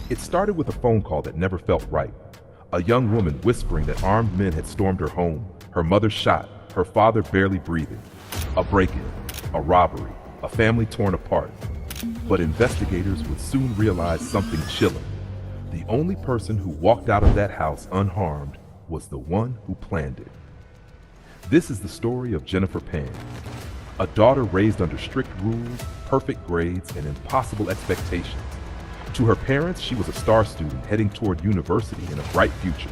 It started with a phone call that never felt right. A young woman whispering that armed men had stormed her home, her mother shot, her father barely breathing. A break-in, a robbery, a family torn apart. But investigators would soon realize something chilling. The only person who walked out of that house unharmed was the one who planned it. This is the story of Jennifer Pan, a daughter raised under strict rules, perfect grades, and impossible expectations. To her parents, she was a star student heading toward university and a bright future.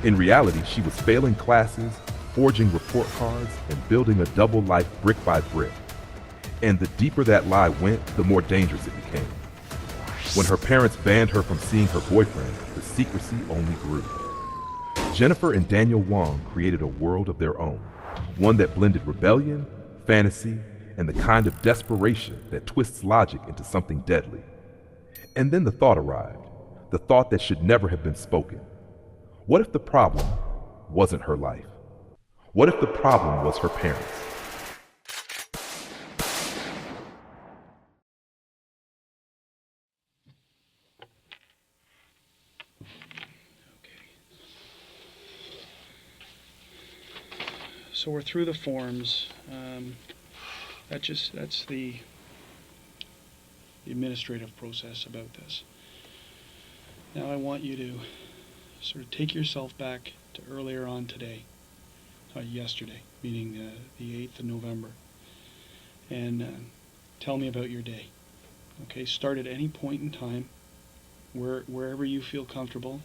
In reality, she was failing classes, forging report cards, and building a double life brick by brick. And the deeper that lie went, the more dangerous it became. When her parents banned her from seeing her boyfriend, the secrecy only grew. Jennifer and Daniel Wong created a world of their own, one that blended rebellion, fantasy, and the kind of desperation that twists logic into something deadly. And then the thought arrived, the thought that should never have been spoken. What if the problem wasn't her life? What if the problem was her parents? So we're through the forms. That's the administrative process about this. Now I want you to sort of take yourself back to earlier on today, yesterday, meaning the 8th of November, and tell me about your day. Okay, start at any point in time, wherever you feel comfortable,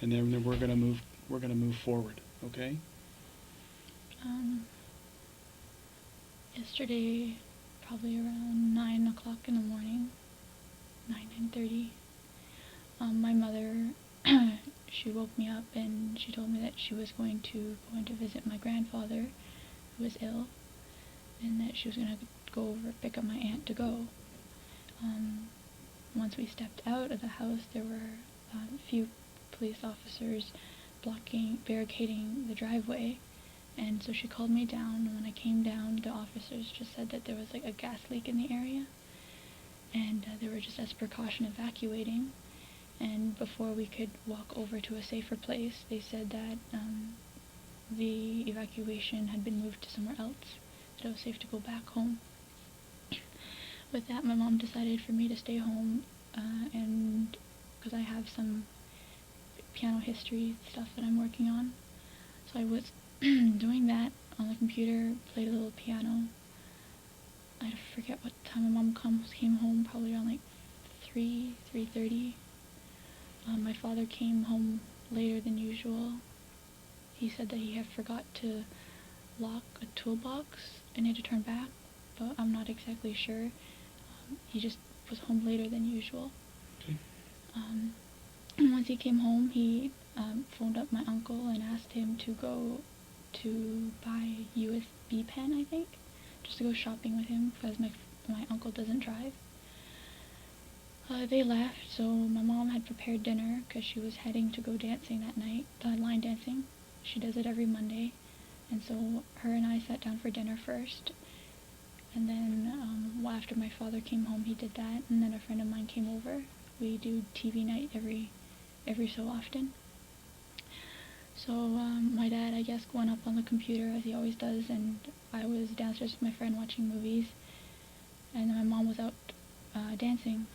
and then we're gonna move forward. Okay. Yesterday, probably around 9 o'clock in the morning, 9:30. My mother, she woke me up and she told me that she was going to go in to visit my grandfather, who was ill, and that she was going to go over pick up my aunt to go. Once we stepped out of the house, there were a few police officers barricading the driveway. And so she called me down, and when I came down, the officers just said that there was like a gas leak in the area, and they were just as precaution evacuating. And before we could walk over to a safer place, they said that the evacuation had been moved to somewhere else, that it was safe to go back home. With that, my mom decided for me to stay home, and because I have some piano history stuff that I'm working on, so I was doing that on the computer, played a little piano. I forget what time my mom came home, probably around like 3:30. My father came home later than usual. He said that he had forgot to lock a toolbox and had to turn back, but I'm not exactly sure. He just was home later than usual. Okay. Once he came home, he phoned up my uncle and asked him to go to buy a USB pen, I think, just to go shopping with him, because my uncle doesn't drive. They left, so my mom had prepared dinner because she was heading to go dancing that night, line dancing. She does it every Monday, and so her and I sat down for dinner first, and then after my father came home, he did that, and then a friend of mine came over. We do TV night every so often. So my dad, I guess, went up on the computer as he always does, and I was downstairs with my friend watching movies, and my mom was out dancing.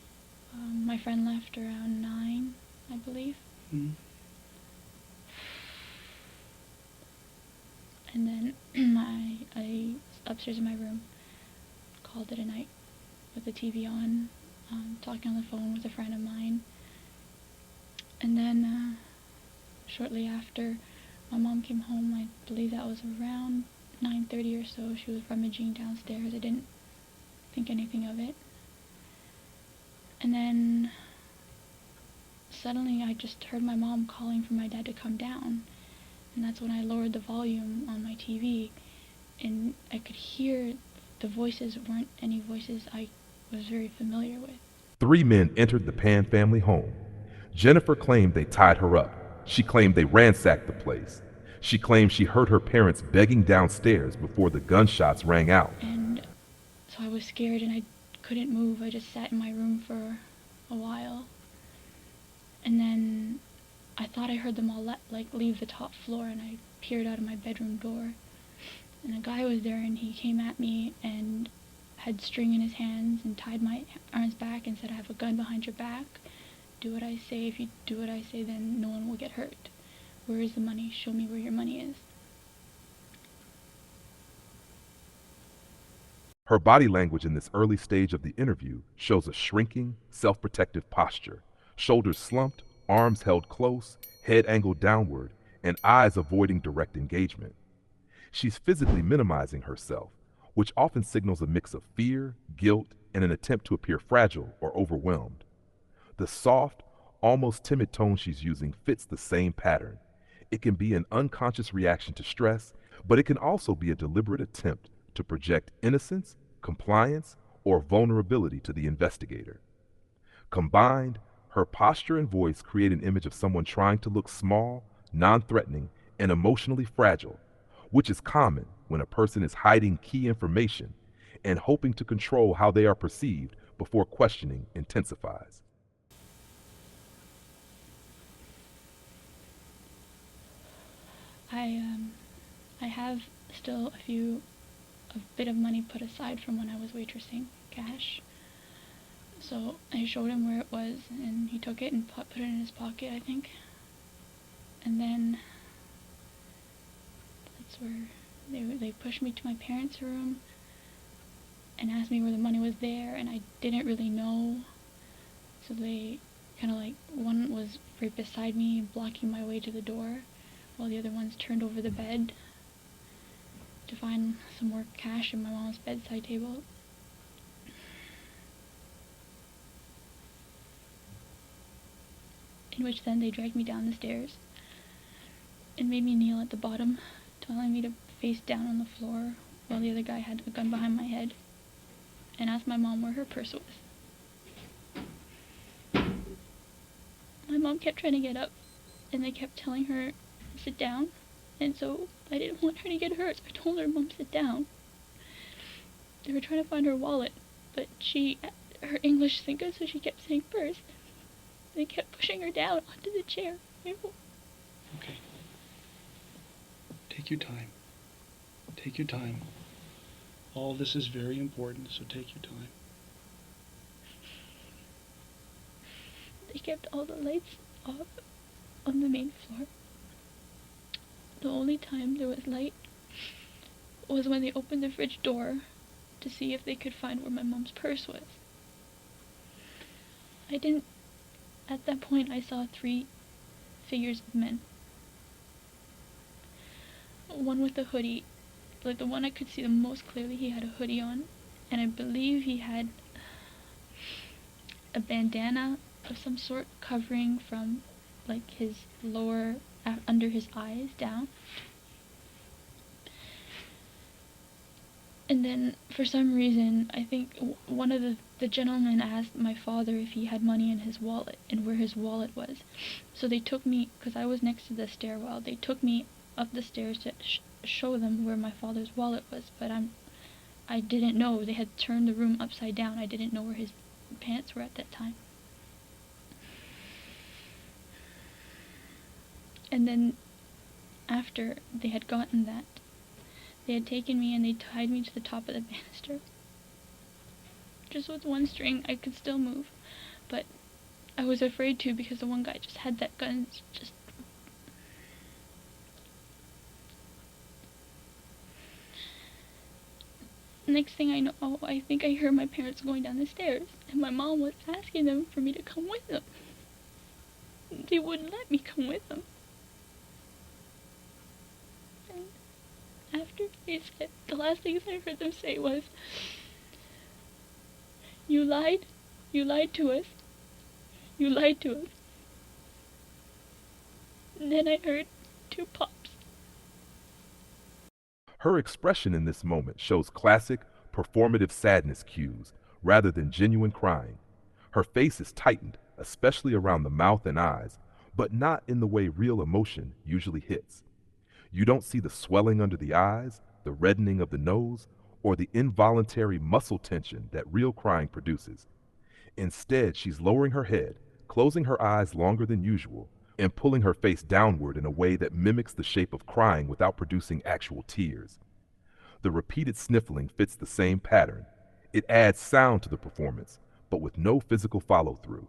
My friend left around 9, I believe. Mm-hmm. And then I upstairs in my room, called it a night with the TV on, talking on the phone with a friend of mine. And then shortly after, my mom came home. I believe that was around 9:30 or so. She was rummaging downstairs. I didn't think anything of it. And then suddenly I just heard my mom calling for my dad to come down. And that's when I lowered the volume on my TV, and I could hear the voices weren't any voices I was very familiar with. 3 men entered the Pan family home. Jennifer claimed they tied her up. She claimed they ransacked the place. She claimed she heard her parents begging downstairs before the gunshots rang out. And so I was scared and I couldn't move. I just sat in my room for a while. And then I thought I heard them all leave the top floor, and I peered out of my bedroom door. And a guy was there, and he came at me and had string in his hands and tied my arms back and said, "I have a gun behind your back. Do what I say. If you do what I say, then no one will get hurt. Where is the money? Show me where your money is." Her body language in this early stage of the interview shows a shrinking, self-protective posture, shoulders slumped, arms held close, head angled downward, and eyes avoiding direct engagement. She's physically minimizing herself, which often signals a mix of fear, guilt, and an attempt to appear fragile or overwhelmed. The soft, almost timid tone she's using fits the same pattern. It can be an unconscious reaction to stress, but it can also be a deliberate attempt to project innocence, compliance, or vulnerability to the investigator. Combined, her posture and voice create an image of someone trying to look small, non-threatening, and emotionally fragile, which is common when a person is hiding key information and hoping to control how they are perceived before questioning intensifies. I have still a bit of money put aside from when I was waitressing, cash. So I showed him where it was, and he took it and put it in his pocket, I think. And then that's where they pushed me to my parents' room and asked me where the money was there, and I didn't really know. So they one was right beside me, blocking my way to the door, while the other ones turned over the bed to find some more cash in my mom's bedside table. In which then they dragged me down the stairs and made me kneel at the bottom, telling me to face down on the floor while the other guy had a gun behind my head, and asked my mom where her purse was. My mom kept trying to get up, and they kept telling her to sit down, and so I didn't want her to get hurt, so I told her, "Mom, sit down." They were trying to find her wallet, but her English isn't good, so she kept saying purse. They kept pushing her down onto the chair. Okay. Take your time. Take your time. All this is very important, so take your time. They kept all the lights off on the main floor. The only time there was light was when they opened the fridge door to see if they could find where my mom's purse was. At that point, I saw 3 figures of men. One with a hoodie, like the one I could see the most clearly, he had a hoodie on, and I believe he had a bandana of some sort covering from like his lower, under his eyes down. And then, for some reason, I think one of the gentlemen asked my father if he had money in his wallet and where his wallet was. So they took me, because I was next to the stairwell, they took me up the stairs to show them where my father's wallet was. But I didn't know. They had turned the room upside down. I didn't know where his pants were at that time. And then, after they had gotten that, they had taken me and they tied me to the top of the banister. Just with one string, I could still move, but I was afraid to because the one guy just had that gun. Next thing I know, I think I heard my parents going down the stairs, and my mom was asking them for me to come with them. They wouldn't let me come with them. After they said, the last things I heard them say was, you lied to us, you lied to us." And then I heard 2 pops. Her expression in this moment shows classic, performative sadness cues rather than genuine crying. Her face is tightened, especially around the mouth and eyes, but not in the way real emotion usually hits. You don't see the swelling under the eyes, the reddening of the nose, or the involuntary muscle tension that real crying produces. Instead, she's lowering her head, closing her eyes longer than usual, and pulling her face downward in a way that mimics the shape of crying without producing actual tears. The repeated sniffling fits the same pattern. It adds sound to the performance, but with no physical follow through.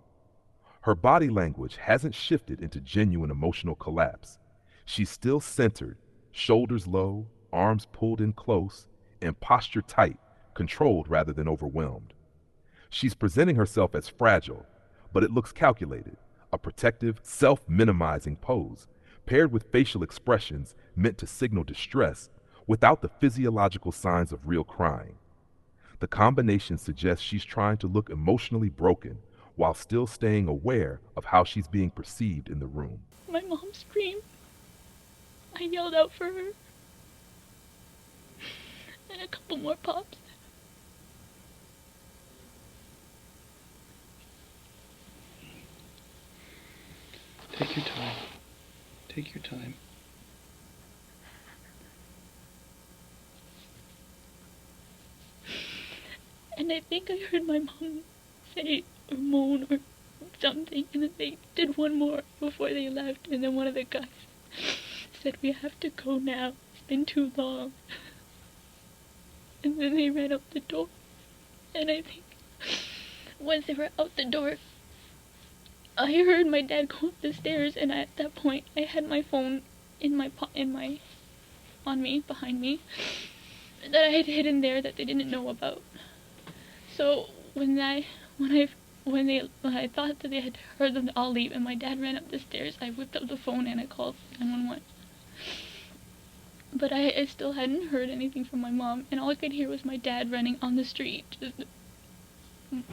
Her body language hasn't shifted into genuine emotional collapse. She's still centered, shoulders low, arms pulled in close, and posture tight, controlled rather than overwhelmed. She's presenting herself as fragile, but it looks calculated, a protective, self-minimizing pose, paired with facial expressions meant to signal distress without the physiological signs of real crying. The combination suggests she's trying to look emotionally broken while still staying aware of how she's being perceived in the room. My mom screamed. I yelled out for her. And a couple more pops. Take your time. Take your time. And I think I heard my mom say or moan or something, and then they did one more before they left, and then one of the guys said, "We have to go now, it's been too long." And then they ran out the door, and I think once they were out the door, I heard my dad go up the stairs, and at that point I had my phone on me, behind me, that I had hidden there that they didn't know about. So when I thought that they had heard them all leave and my dad ran up the stairs, I whipped up the phone and I called 911. But I still hadn't heard anything from my mom, and all I could hear was my dad running on the street, just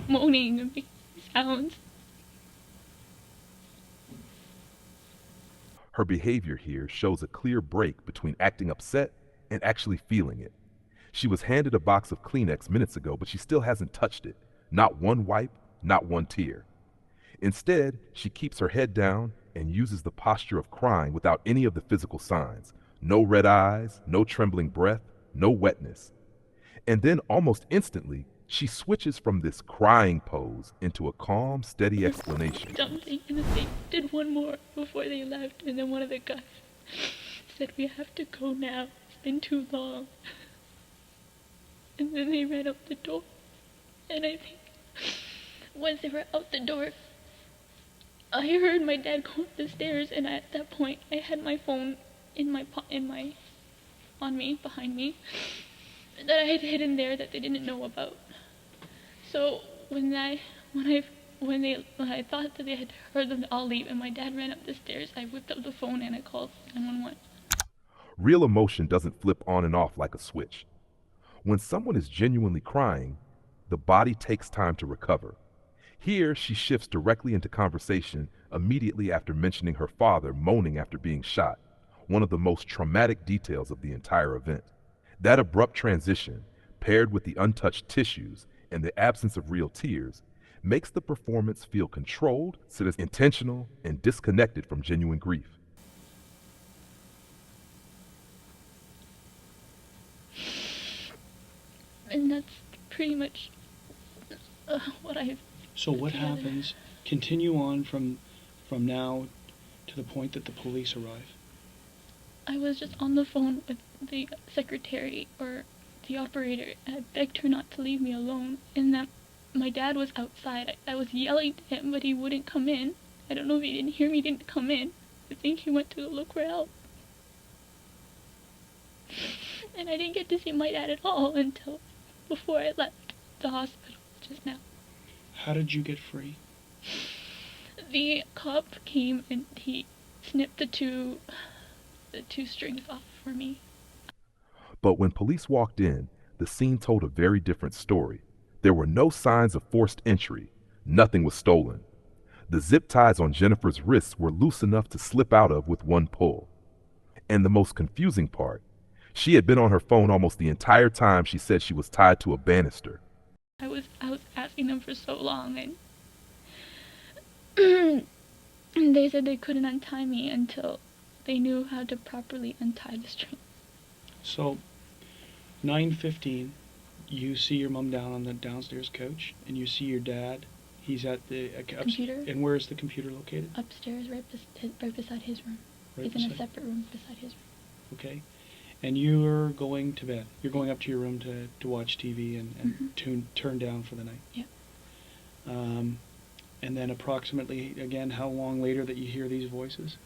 moaning and making sounds. Her behavior here shows a clear break between acting upset and actually feeling it. She was handed a box of Kleenex minutes ago, but she still hasn't touched it. Not one wipe, not one tear. Instead, she keeps her head down and uses the posture of crying without any of the physical signs. No red eyes, no trembling breath, no wetness. And then almost instantly, she switches from this crying pose into a calm, steady explanation. Something, and then they did one more before they left, and then one of the guys said, "We have to go now, it's been too long." And then they ran out the door, and I think once they were out the door, I heard my dad go up the stairs, and at that point I had my phone on me, behind me, that I had hidden there that they didn't know about. So when I thought that they had heard them all leave and my dad ran up the stairs, I whipped up the phone and I called 911. Real emotion doesn't flip on and off like a switch. When someone is genuinely crying, the body takes time to recover. Here, she shifts directly into conversation immediately after mentioning her father moaning after being shot, one of the most traumatic details of the entire event. That abrupt transition, paired with the untouched tissues and the absence of real tears, makes the performance feel controlled, intentional, and disconnected from genuine grief. And that's pretty much what I've... So what happens? Continue on from now to the point that the police arrive. I was just on the phone with the secretary or the operator, and I begged her not to leave me alone, and that my dad was outside. I was yelling to him, but he wouldn't come in. I don't know if he didn't hear me, he didn't come in. I think he went to look for help. And I didn't get to see my dad at all until before I left the hospital just now. How did you get free? The cop came and he snipped the two strings off for me. But when police walked in, the scene told a very different story. There were no signs of forced entry. Nothing was stolen. The zip ties on Jennifer's wrists were loose enough to slip out of with one pull. And the most confusing part, she had been on her phone almost the entire time she said she was tied to a banister. I was asking them for so long, and And they said they couldn't untie me until they knew how to properly untie the string. So, 9:15, you see your mom down on the downstairs couch, and you see your dad. He's at the Computer? And where is the computer located? Upstairs, right beside his room. Right He's in a beside- separate room beside his room. Okay. And you're going to bed. You're going up to your room to watch TV and turn down for the night. Yeah. And then approximately, again, how long later that you hear these voices?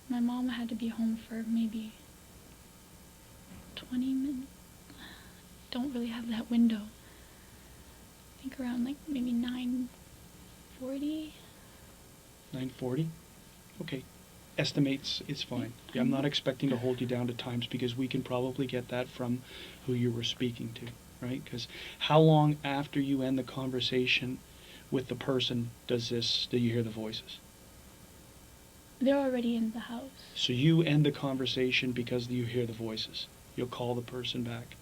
My mom had to be home for maybe 20 minutes. Don't really have that window. I think around like maybe 9:40. 9:40? Okay. Estimates is fine. Yeah, I'm not expecting to hold you down to times because we can probably get that from who you were speaking to, right? Because how long after you end the conversation with the person do you hear the voices? They're already in the house. So you end the conversation because you hear the voices. You'll call the person back.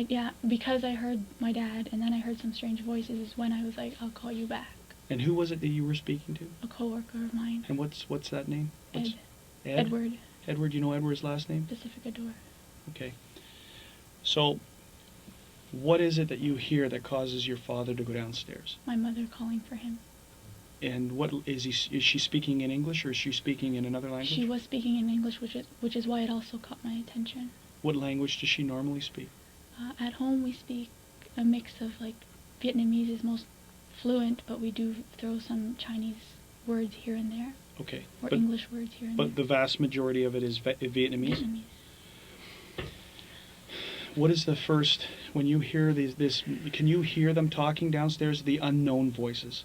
Yeah, because I heard my dad and then I heard some strange voices is when I was like, I'll call you back. And who was it that you were speaking to? A coworker of mine. And what's that name? What's Ed. Edward. Edward, you know Edward's last name? Pacific Door. Okay. So, what is it that you hear that causes your father to go downstairs? My mother calling for him. And what is she speaking in English or is she speaking in another language? She was speaking in English, which is why it also caught my attention. What language does she normally speak? At home we speak a mix of like Vietnamese is most fluent, but we do throw some Chinese words here and there. Okay. Or English words here and there. But the vast majority of it is Vietnamese? Vietnamese. What is the first, when you hear this, can you hear them talking downstairs, the unknown voices?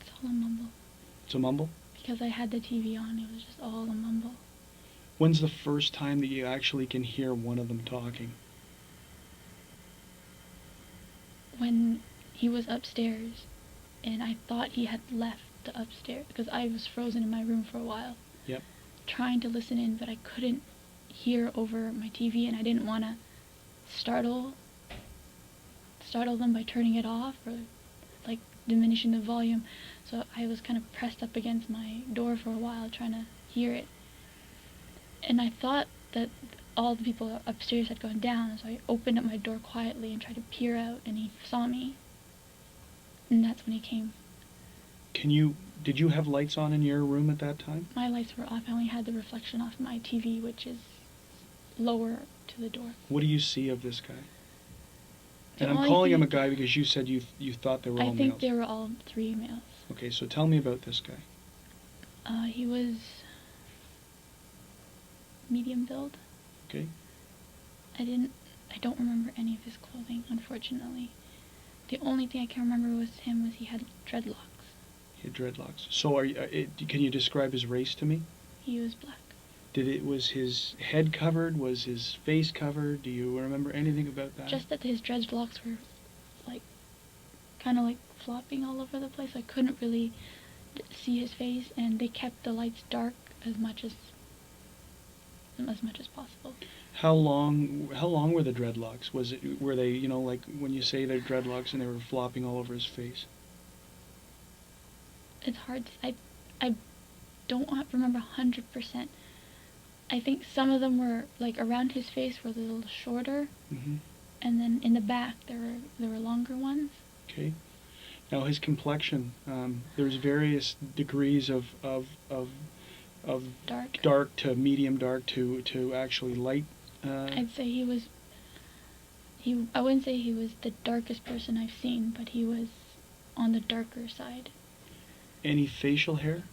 It's all a mumble. It's a mumble? Because I had the TV on, it was just all a mumble. When's the first time that you actually can hear one of them talking? When he was upstairs, and I thought he had left the upstairs, because I was frozen in my room for a while. Yep. Trying to listen in, but I couldn't hear over my TV, and I didn't want to startle them by turning it off or like diminishing the volume. So I was kind of pressed up against my door for a while trying to hear it. And I thought that all the people upstairs had gone down, so I opened up my door quietly and tried to peer out, and he saw me. And that's when he came. Did you have lights on in your room at that time? My lights were off. I only had the reflection off my TV, which is lower to the door. What do you see of this guy? The And I'm only calling him a thing- guy because you said you thought they were all I think males. they were all 3 males. Okay, so tell me about this guy. He was medium build. Okay. I don't remember any of his clothing, unfortunately. The only thing I can remember was he had dreadlocks. He had dreadlocks. So can you describe his race to me? He was black. Was his head covered? Was his face covered? Do you remember anything about that? Just that his dreadlocks were like kind of like flopping all over the place. I couldn't really see his face, and they kept the lights dark as much as possible. How long were the dreadlocks? Were they, like when you say they're dreadlocks and they were flopping all over his face? It's hard to, I don't remember 100%. I think some of them were like around his face were a little shorter, Mm-hmm. and then in the back there were longer ones. Okay. Now his complexion, there's various degrees of dark to medium dark to actually light. I'd say I wouldn't say he was the darkest person I've seen, but he was on the darker side. Any facial hair?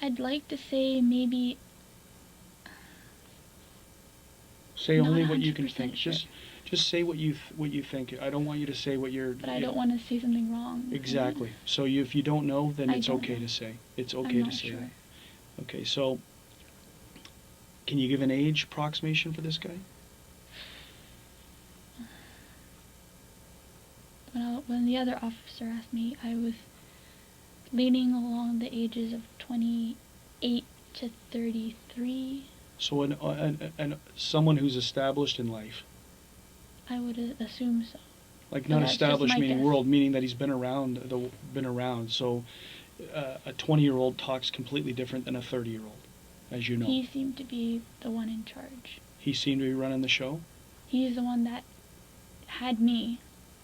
I'd like to say maybe. Say Not only what you can 100% think. sure. Just say what you think. I don't want you to say what you're. But I don't want to say something wrong. Exactly. So if you don't know, then I it's don't okay know. to say. It's okay I'm to not say sure. that. Okay, so can you give an age approximation for this guy? When the other officer asked me, I was leaning along the ages of 28 to 33. So someone who's established in life, I would assume so. like But not that's just established my meaning guess. world, meaning that he's been around. Been around. So a 20-year-old talks completely different than a 30-year-old, as you know. He seemed to be the one in charge. He seemed to be running the show. He's the one that had me.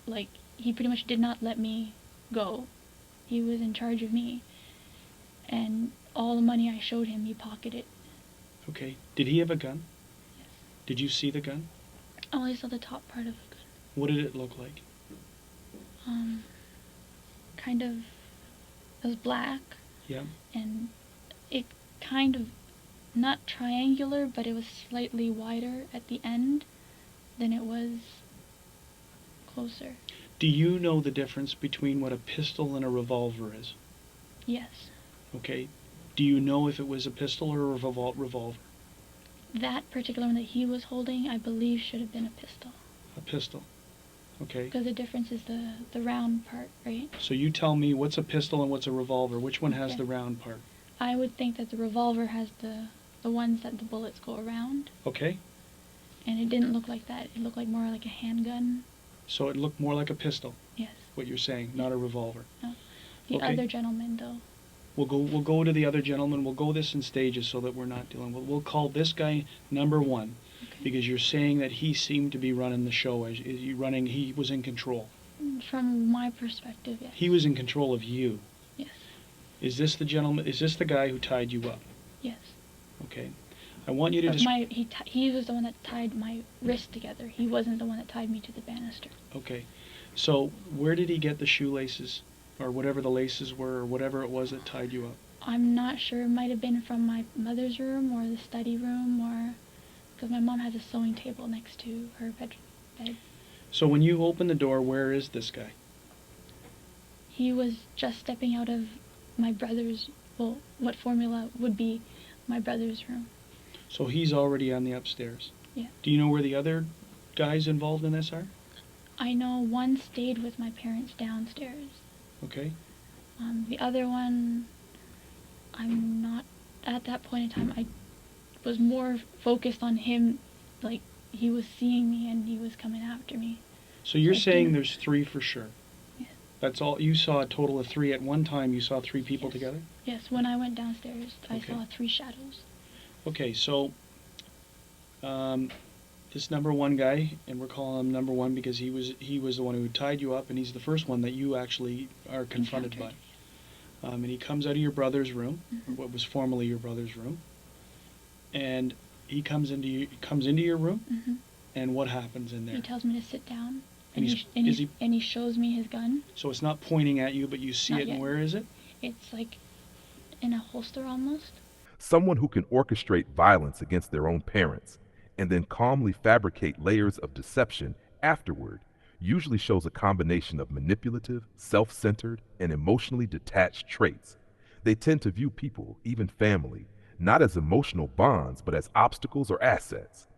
Like, he pretty much did not let me go. He was in charge of me. And all the money I showed him, he pocketed. Okay. Did he have a gun? Yes. Did you see the gun? I only saw the top part of the gun. What did it look like? Kind of, it was black. Yeah. And it kind of, not triangular, but it was slightly wider at the end than it was closer. Do you know the difference between what a pistol and a revolver is? Yes. Okay. Do you know if it was a pistol or a revolver? That particular one that he was holding, I believe, should have been a pistol. A pistol. Okay. Because the difference is the round part, right? So you tell me what's a pistol and what's a revolver. Which one has Okay. the round part? I would think that the revolver has the ones that the bullets go around. Okay. And it didn't look like that. It looked like more like a handgun. So it looked more like a pistol, Yes. what you're saying, not a revolver. No. The Okay. other gentleman, though. We'll go to the other gentleman. We'll go this in stages so that we're not dealing. We'll call this guy number one, Okay. because you're saying that he seemed to be running the show. He was in control. From my perspective, yes. He was in control of you. Yes. Is this the gentleman? Is this the guy who tied you up? Yes. Okay. I want you to But he was the one that tied my wrist together. He wasn't the one that tied me to the banister. Okay. So where did he get the shoelaces, or whatever the laces were, or whatever it was that tied you up? I'm not sure. It might have been from my mother's room or the study room, or because my mom has a sewing table next to her bed. So when you open the door, where is this guy? He was just stepping out of my brother's, well, what formula would be my brother's room. So he's already on the upstairs. Yeah. Do you know where the other guys involved in this are? I know one stayed with my parents downstairs. Okay. The other one, I'm not, at that point in time, I was more focused on him, like, he was seeing me and he was coming after me. So you're I saying didn't- there's 3 for sure? Yes. That's all, you saw a total of 3 at one time, you saw 3 people Yes. together? Yes, when I went downstairs, I Okay. saw 3 shadows. Okay, so, this number one guy, and we're calling him number one because he was the one who tied you up, and he's the first one that you actually are confronted by. Encountered. And he comes out of your brother's room, or Mhm. what was formerly your brother's room, and he comes into your room, Mm-hmm. and what happens in there? He tells me to sit down, And and, he's- is he- and he shows me his gun. So it's not pointing at you, but you see Not it, and yet. where is it? It's like in a holster almost. Someone who can orchestrate violence against their own parents and then calmly fabricate layers of deception afterward usually shows a combination of manipulative, self-centered, and emotionally detached traits. They tend to view people, even family, not as emotional bonds, but as obstacles or assets.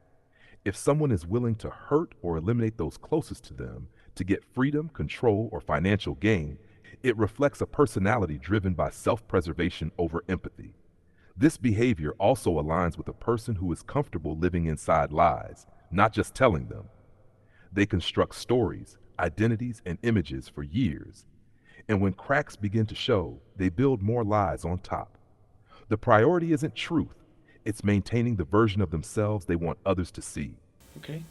If someone is willing to hurt or eliminate those closest to them to get freedom, control, or financial gain, it reflects a personality driven by self-preservation over empathy. This behavior also aligns with a person who is comfortable living inside lies, not just telling them. They construct stories, identities, and images for years. And when cracks begin to show, they build more lies on top. The priority isn't truth, it's maintaining the version of themselves they want others to see. Okay.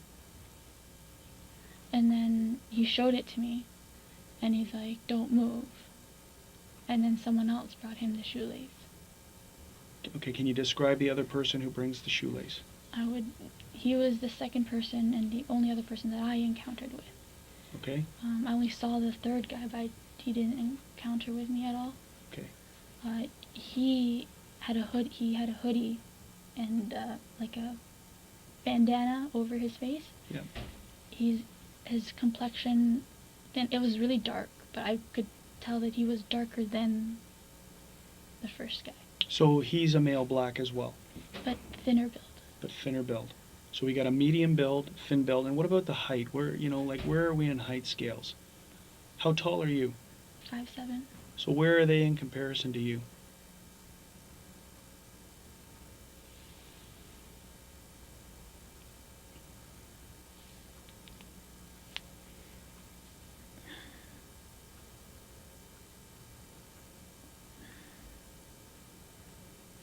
And then he showed it to me, and he's like, "Don't move." And then someone else brought him the shoelace. Okay, can you describe the other person who brings the shoelace? He was the second person and the only other person that I encountered with. Okay. I only saw the third guy, but he didn't encounter with me at all. Okay. He had a hoodie and like a bandana over his face. Yeah. His complexion, then it was really dark, but I could tell that he was darker than the first guy, So he's a male black as well, but thinner build. but thinner build. So we got a medium build, thin build, and what about the height? Where are we in height scales? How tall are you? 5'7". So where are they in comparison to you?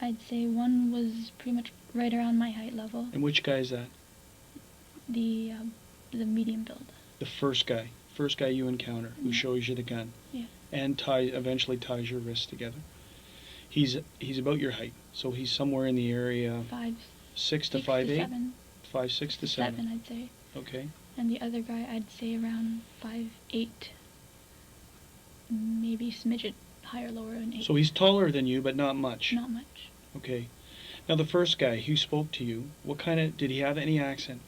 I'd say one was pretty much right around my height level. And which guy is that? The medium build. The first guy you encounter who Yeah. shows you the gun. Yeah. And eventually ties your wrists together. He's about your height, so he's somewhere in the area 6 to 5'8", 7. 5, 6 to 7. 7, I'd say. Okay. And the other guy, I'd say around 5'8", maybe smidget higher, lower than 8. So he's taller than you, but not much. Not much. Okay. Now the first guy who spoke to you, what kind of, did he have any accent?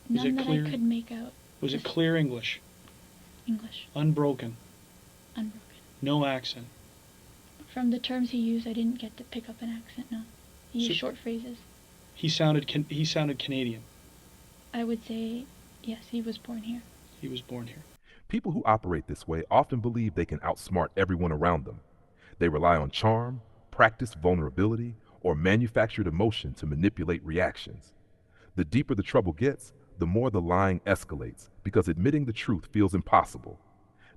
Was None it that clear? I could make out. Was it Just clear English? English, Unbroken? unbroken. No accent? From the terms he used, I didn't get to pick up an accent. No, he used So- short phrases. He sounded Canadian. I would say yes. He was born here. He was born here. People who operate this way often believe they can outsmart everyone around them. They rely on charm, practiced vulnerability, or manufactured emotion to manipulate reactions. The deeper the trouble gets, the more the lying escalates because admitting the truth feels impossible.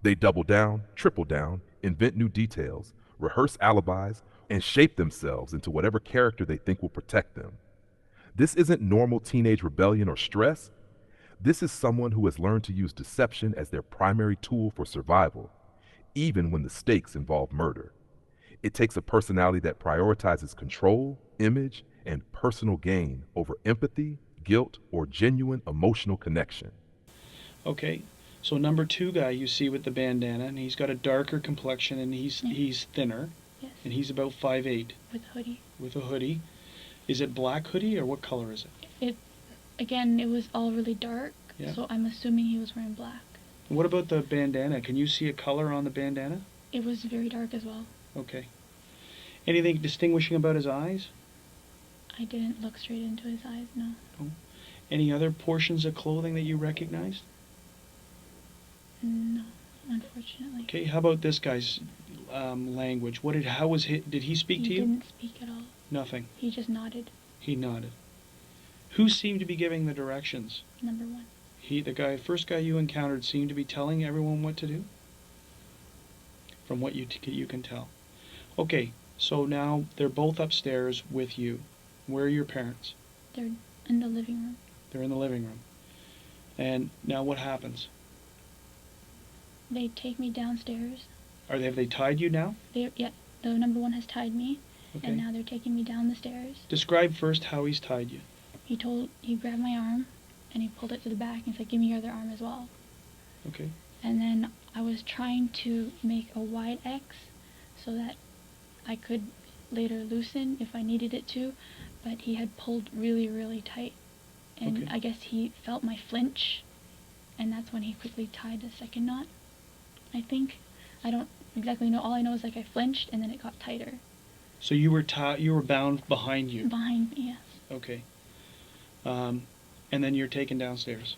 They double down, triple down, invent new details, rehearse alibis, and shape themselves into whatever character they think will protect them. This isn't normal teenage rebellion or stress. This is someone who has learned to use deception as their primary tool for survival, even when the stakes involve murder. It takes a personality that prioritizes control, image, and personal gain over empathy, guilt, or genuine emotional connection. Okay. So number 2 guy you see with the bandana, and he's got a darker complexion, and Yeah. he's thinner, Yes. and he's about 5'8", With a hoodie. with a hoodie. Is it black hoodie, or what color is it? Again, it was all really dark, Yeah. so I'm assuming he was wearing black. What about the bandana? Can you see a color on the bandana? It was very dark as well. Okay. Anything distinguishing about his eyes? I didn't look straight into his eyes, no. Any other portions of clothing that you recognized? No, unfortunately. Okay, how about this guy's language? Did he speak to He you? didn't speak at all. Nothing. He just nodded. He nodded. Who seemed to be giving the directions? Number 1. First guy you encountered seemed to be telling everyone what to do? From what you can tell. Okay, so now they're both upstairs with you. Where are your parents? They're in the living room. They're in the living room. And now what happens? They take me downstairs. Have they tied you now? Yeah, the number 1 has tied me, Okay. and now they're taking me down the stairs. Describe first how he's tied you. He grabbed my arm, and he pulled it to the back, and said, "Give me your other arm as well." Okay. And then I was trying to make a wide X so that I could later loosen if I needed it to, but he had pulled really, really tight. And Okay. I guess he felt my flinch, and that's when he quickly tied the second knot, I think. I don't exactly know. All I know is like I flinched, and then it got tighter. So you were bound behind you. Behind me, yes. Okay. And then you're taken downstairs.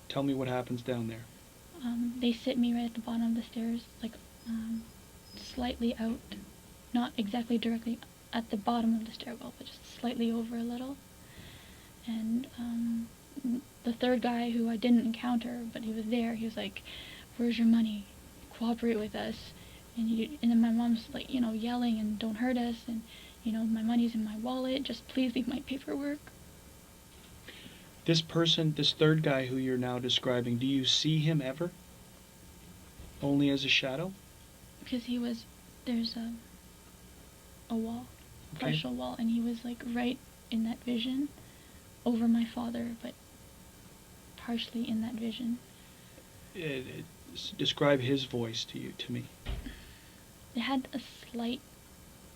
Tell me what happens down there. They sit me right at the bottom of the stairs, like slightly out, not exactly directly at the bottom of the stairwell, but just slightly over a little. And the third guy, who I didn't encounter, but he was there, he was like, "Where's your money? Cooperate with us." And then my mom's like, yelling, and "Don't hurt us," and "My money's in my wallet, just please leave my paperwork." This third guy who you're now describing, do you see him ever? Only as a shadow? Because there's a wall, Okay. partial wall, and he was like right in that vision, over my father, but partially in that vision. Describe his voice to me. It had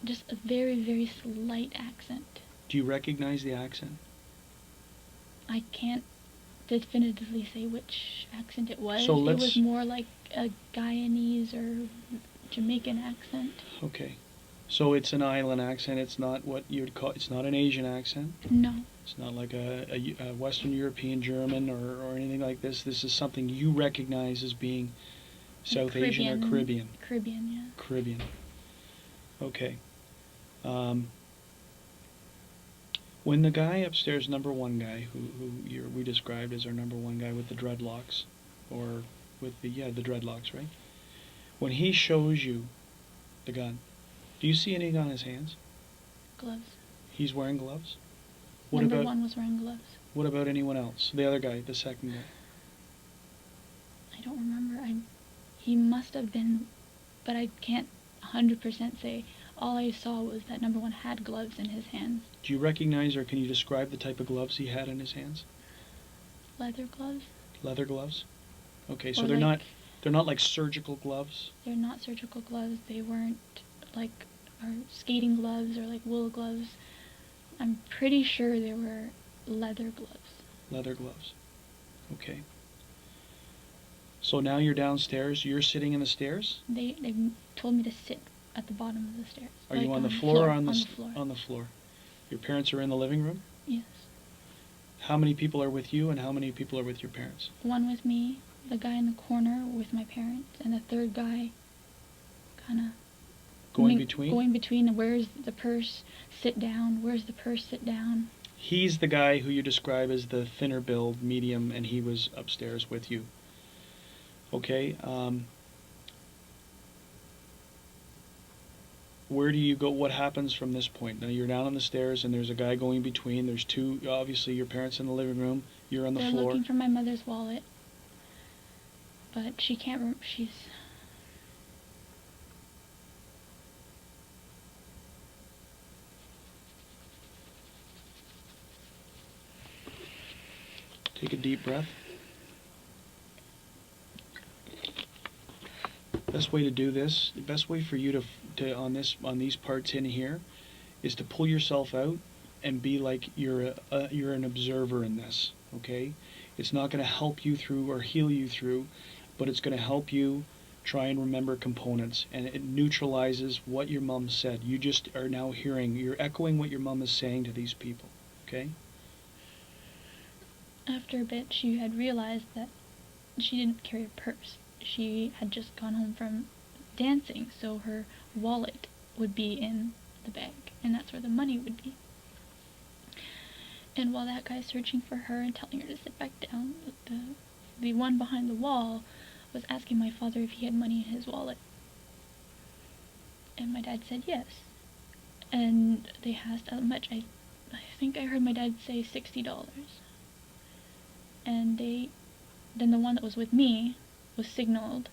just a very, very slight accent. Do you recognize the accent? I can't definitively say which accent it was. So It was more like a Guyanese or Jamaican accent. Okay. So it's an island accent. It's not what you'd call. It's not an Asian accent. No, It's not like a Western European German or anything like this. This is something you recognize as being South Asian or Caribbean. Caribbean, yeah. Caribbean. Okay. When the guy upstairs, number 1 guy, we described as our number 1 guy with the dreadlocks, or with the dreadlocks, right? When he shows you the gun, do you see anything on his hands? gloves. He's wearing gloves? What Number about one was wearing gloves. what about anyone else? The other guy, the second guy. I don't remember. He must have been, but I can't 100% say. All I saw was that number one had gloves in his hands. Do you recognize or can you describe the type of gloves he had in his hands? Leather gloves? Leather gloves? Okay, so Or they're not like surgical gloves. They're not surgical gloves. They weren't like our skating gloves or like wool gloves. I'm pretty sure they were leather gloves. Leather gloves. Okay. So now you're downstairs. You're sitting in the stairs? They told me to sit at the bottom of the stairs. Are you on the floor or on the floor? On the floor. Your parents are in the living room? Yes. How many people are with you and how many people are with your parents? One with me, the guy in the corner with my parents, and the third guy kind of Going between? Going between. Where's the purse? Sit down. Where's the purse? Sit down. He's the guy who you describe as the thinner build, medium, and he was upstairs with you. Okay. Where do you go? What happens from this point? Now you're down on the stairs and there's a guy going between. There's two, obviously your parents in the living room. You're on the They're floor. looking for my mother's wallet, but she can't. She's. Take a deep breath. Best way to do this, the best way for you to on these parts in here, is to pull yourself out and be like you're an observer in this. Okay, it's not going to help you through or heal you through, but it's going to help you try and remember components, and it neutralizes what your mom said. You just are now hearing, you're echoing what your mom is saying to these people. Okay. After a bit, she had realized that she didn't carry a purse. She had just gone home from dancing, so her wallet would be in the bag, and that's where the money would be. And while that guy's searching for her and telling her to sit back down, the one behind the wall was asking my father if he had money in his wallet. And my dad said yes. And they asked how much. I think I heard my dad say $60. And then the one that was with me was signaled,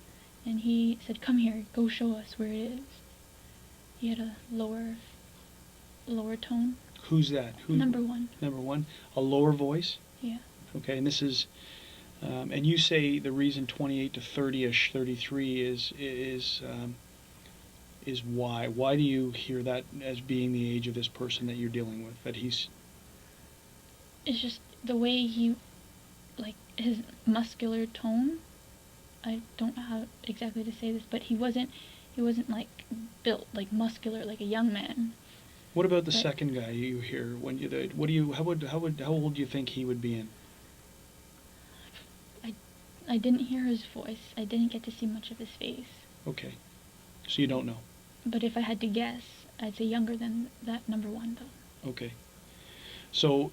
and he said, "Come here, go show us where it is." He had a lower tone. Who's that? Who? Number one. Number one. A lower voice? Yeah. Okay, and this is, and you say the reason 28 to 30-ish, 33 is why? Why do you hear that as being the age of this person that you're dealing with? That he's... It's just the way he, like, his muscular tone. I don't know how exactly to say this, but he wasn't like built like muscular like a young man. What about the second guy you hear when you how old do you think he would be in? I didn't hear his voice. I didn't get to see much of his face. Okay, so you don't know. But if I had to guess, I'd say younger than that number one though. Okay, so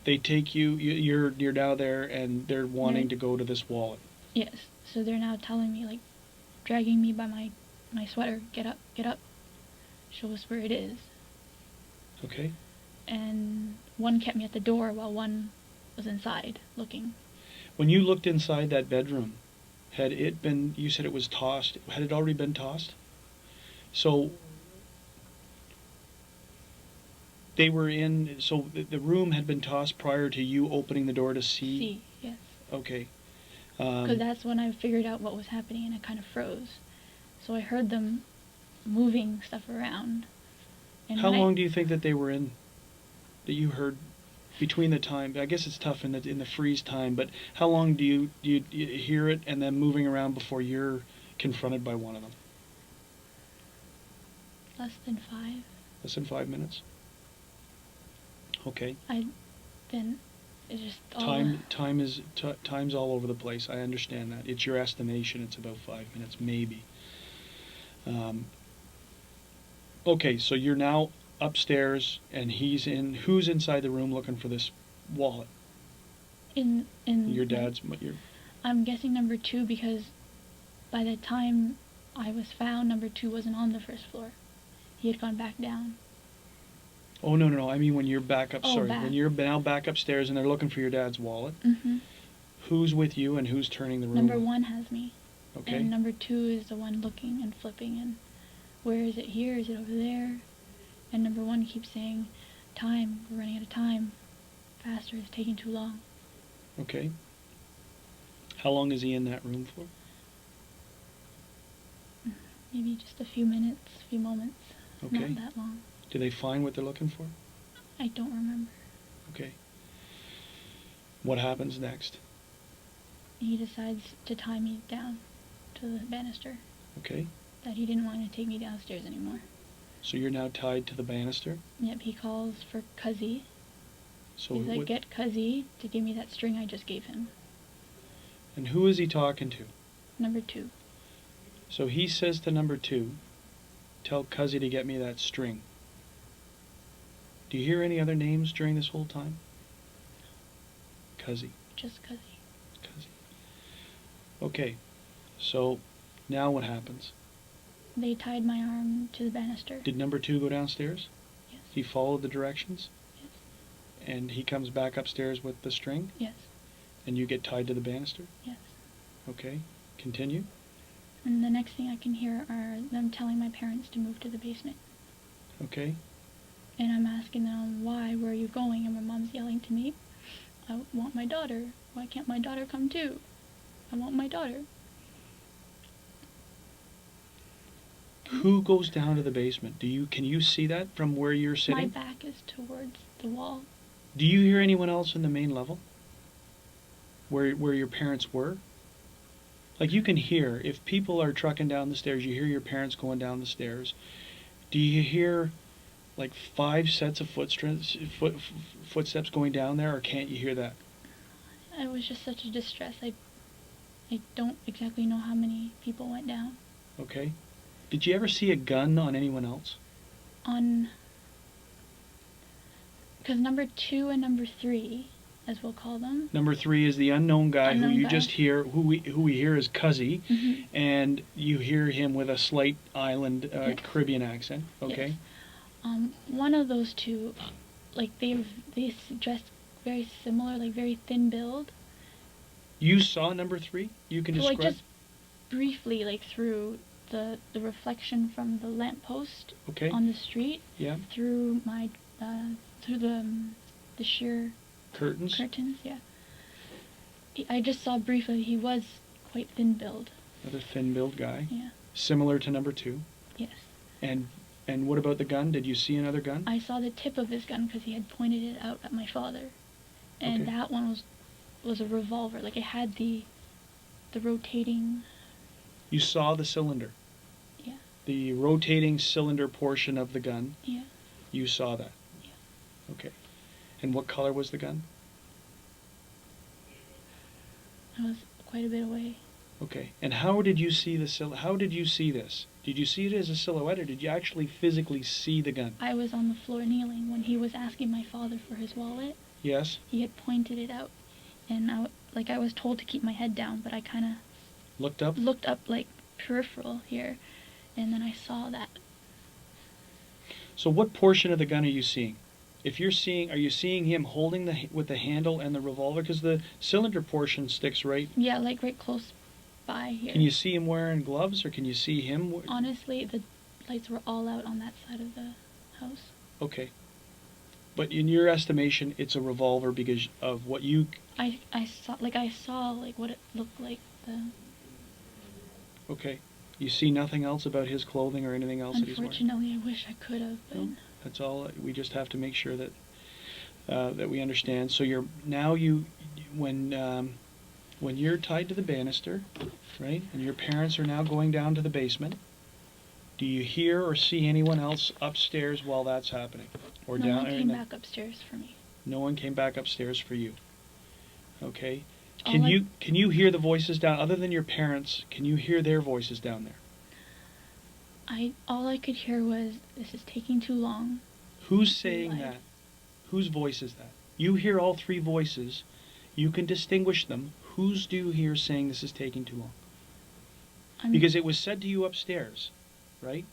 they take you. You're now there, and they're wanting to go to this wallet. Yes. So they're now telling me, like, dragging me by my sweater, get up, show us where it is. Okay. And one kept me at the door while one was inside, looking. When you looked inside that bedroom, had it been, you said it was tossed, had it already been tossed? So, they were in, so the room had been tossed prior to you opening the door to see? See, yes. Okay. Because that's when I figured out what was happening, and I kind of froze. So I heard them moving stuff around. And how long do you think that they were in, that you heard between the time? I guess it's tough in the freeze time, but how long do you hear it and then moving around before you're confronted by one of them? Less than 5. Less than 5 minutes? Okay. It's just all... Time's all over the place. I understand that. It's your estimation. It's about 5 minutes, maybe. Okay, so you're now upstairs, and who's inside the room looking for this wallet? In your dad's. I'm guessing number 2, because by the time I was found, number 2 wasn't on the first floor. He had gone back down. Oh, no, no, no. I mean when you're back up. Oh, Sorry, back. when you're now back upstairs and they're looking for your dad's wallet. Mm-hmm. Who's with you and who's turning the room? Number 1 has me. Okay. And number 2 is the one looking and flipping and where is it here? Is it over there? And number 1 keeps saying, time, we're running out of time. Faster, it's taking too long. Okay. How long is he in that room for? Maybe just a few minutes, a few moments. Okay. Not that long. Do they find what they're looking for? I don't remember. Okay. What happens next? He decides to tie me down to the banister. Okay. That he didn't want to take me downstairs anymore. So you're now tied to the banister? Yep, he calls for Cuzzy. So He's like, get Cuzzy to give me that string I just gave him. And who is he talking to? Number 2. So he says to number 2, tell Cuzzy to get me that string. Do you hear any other names during this whole time? Cuzzy. Just Cuzzy. Cuzzy. Okay. So now what happens? They tied my arm to the banister. Did number 2 go downstairs? Yes. He followed the directions? Yes. And he comes back upstairs with the string? Yes. And you get tied to the banister? Yes. Okay. Continue. And the next thing I can hear are them telling my parents to move to the basement. Okay. And I'm asking them, why? Where are you going? And my mom's yelling to me, I want my daughter. Why can't my daughter come too? I want my daughter. Who goes down to the basement? Can you see that from where you're sitting? My back is towards the wall. Do you hear anyone else in the main level? Where your parents were? Like you can hear, if people are trucking down the stairs, you hear your parents going down the stairs. Do you hear like 5 sets of footsteps going down there, or can't you hear that? It was just such a distress. I don't exactly know how many people went down. Okay. Did you ever see a gun on anyone else? Because number 2 and number 3, as we'll call them. Number 3 is the unknown guy who you just hear, who we hear is Cuzzy, Mm-hmm. and you hear him with a slight island Yes. Caribbean accent. Okay. Yes. One of those 2, like they dressed very similar, like very thin build. You saw number 3? You can So describe. like just briefly, like through the reflection from the lamppost Okay. on the street, Yeah. through my through the sheer Curtains. curtains. Yeah. I just saw briefly he was quite thin build. Another thin-built guy. Yeah. Similar to number 2. Yes. And what about the gun? Did you see another gun? I saw the tip of his gun because he had pointed it out at my father, and Okay. that one was a revolver. Like it had the rotating. You saw the cylinder. Yeah. The rotating cylinder portion of the gun. Yeah. You saw that. Yeah. Okay. And what color was the gun? I was quite a bit away. Okay. And how did you see how did you see this? Did you see it as a silhouette, or did you actually physically see the gun? I was on the floor kneeling when he was asking my father for his wallet. Yes. He had pointed it out, and I was told to keep my head down, but I kind of Looked up? looked up like peripheral here, and then I saw that. So what portion of the gun are you seeing? If you're seeing, are you seeing him holding with the handle and the revolver? Because the cylinder portion sticks right. Yeah, like right close by here. Can you see him wearing gloves, or can you see him? Honestly, the lights were all out on that side of the house. Okay. But in your estimation, it's a revolver because of what you... I saw like what it looked like. Okay. You see nothing else about his clothing or anything else that he's wearing? Unfortunately, I wish I could have, but No, that's all. We just have to make sure that that we understand. So you're now when you're tied to the banister, right, and your parents are now going down to the basement, do you hear or see anyone else upstairs while that's happening? Or no down one came back upstairs for me. No one came back upstairs for you. Okay. All Can I- you hear the voices down, other than your parents, can you hear their voices down there? All I could hear was, "This is taking too long." Who's saying Lied. that? Whose voice is that? You hear all 3 voices. You can distinguish them. Whose do you hear saying this is taking too long? I'm- Because it was said to you upstairs, right?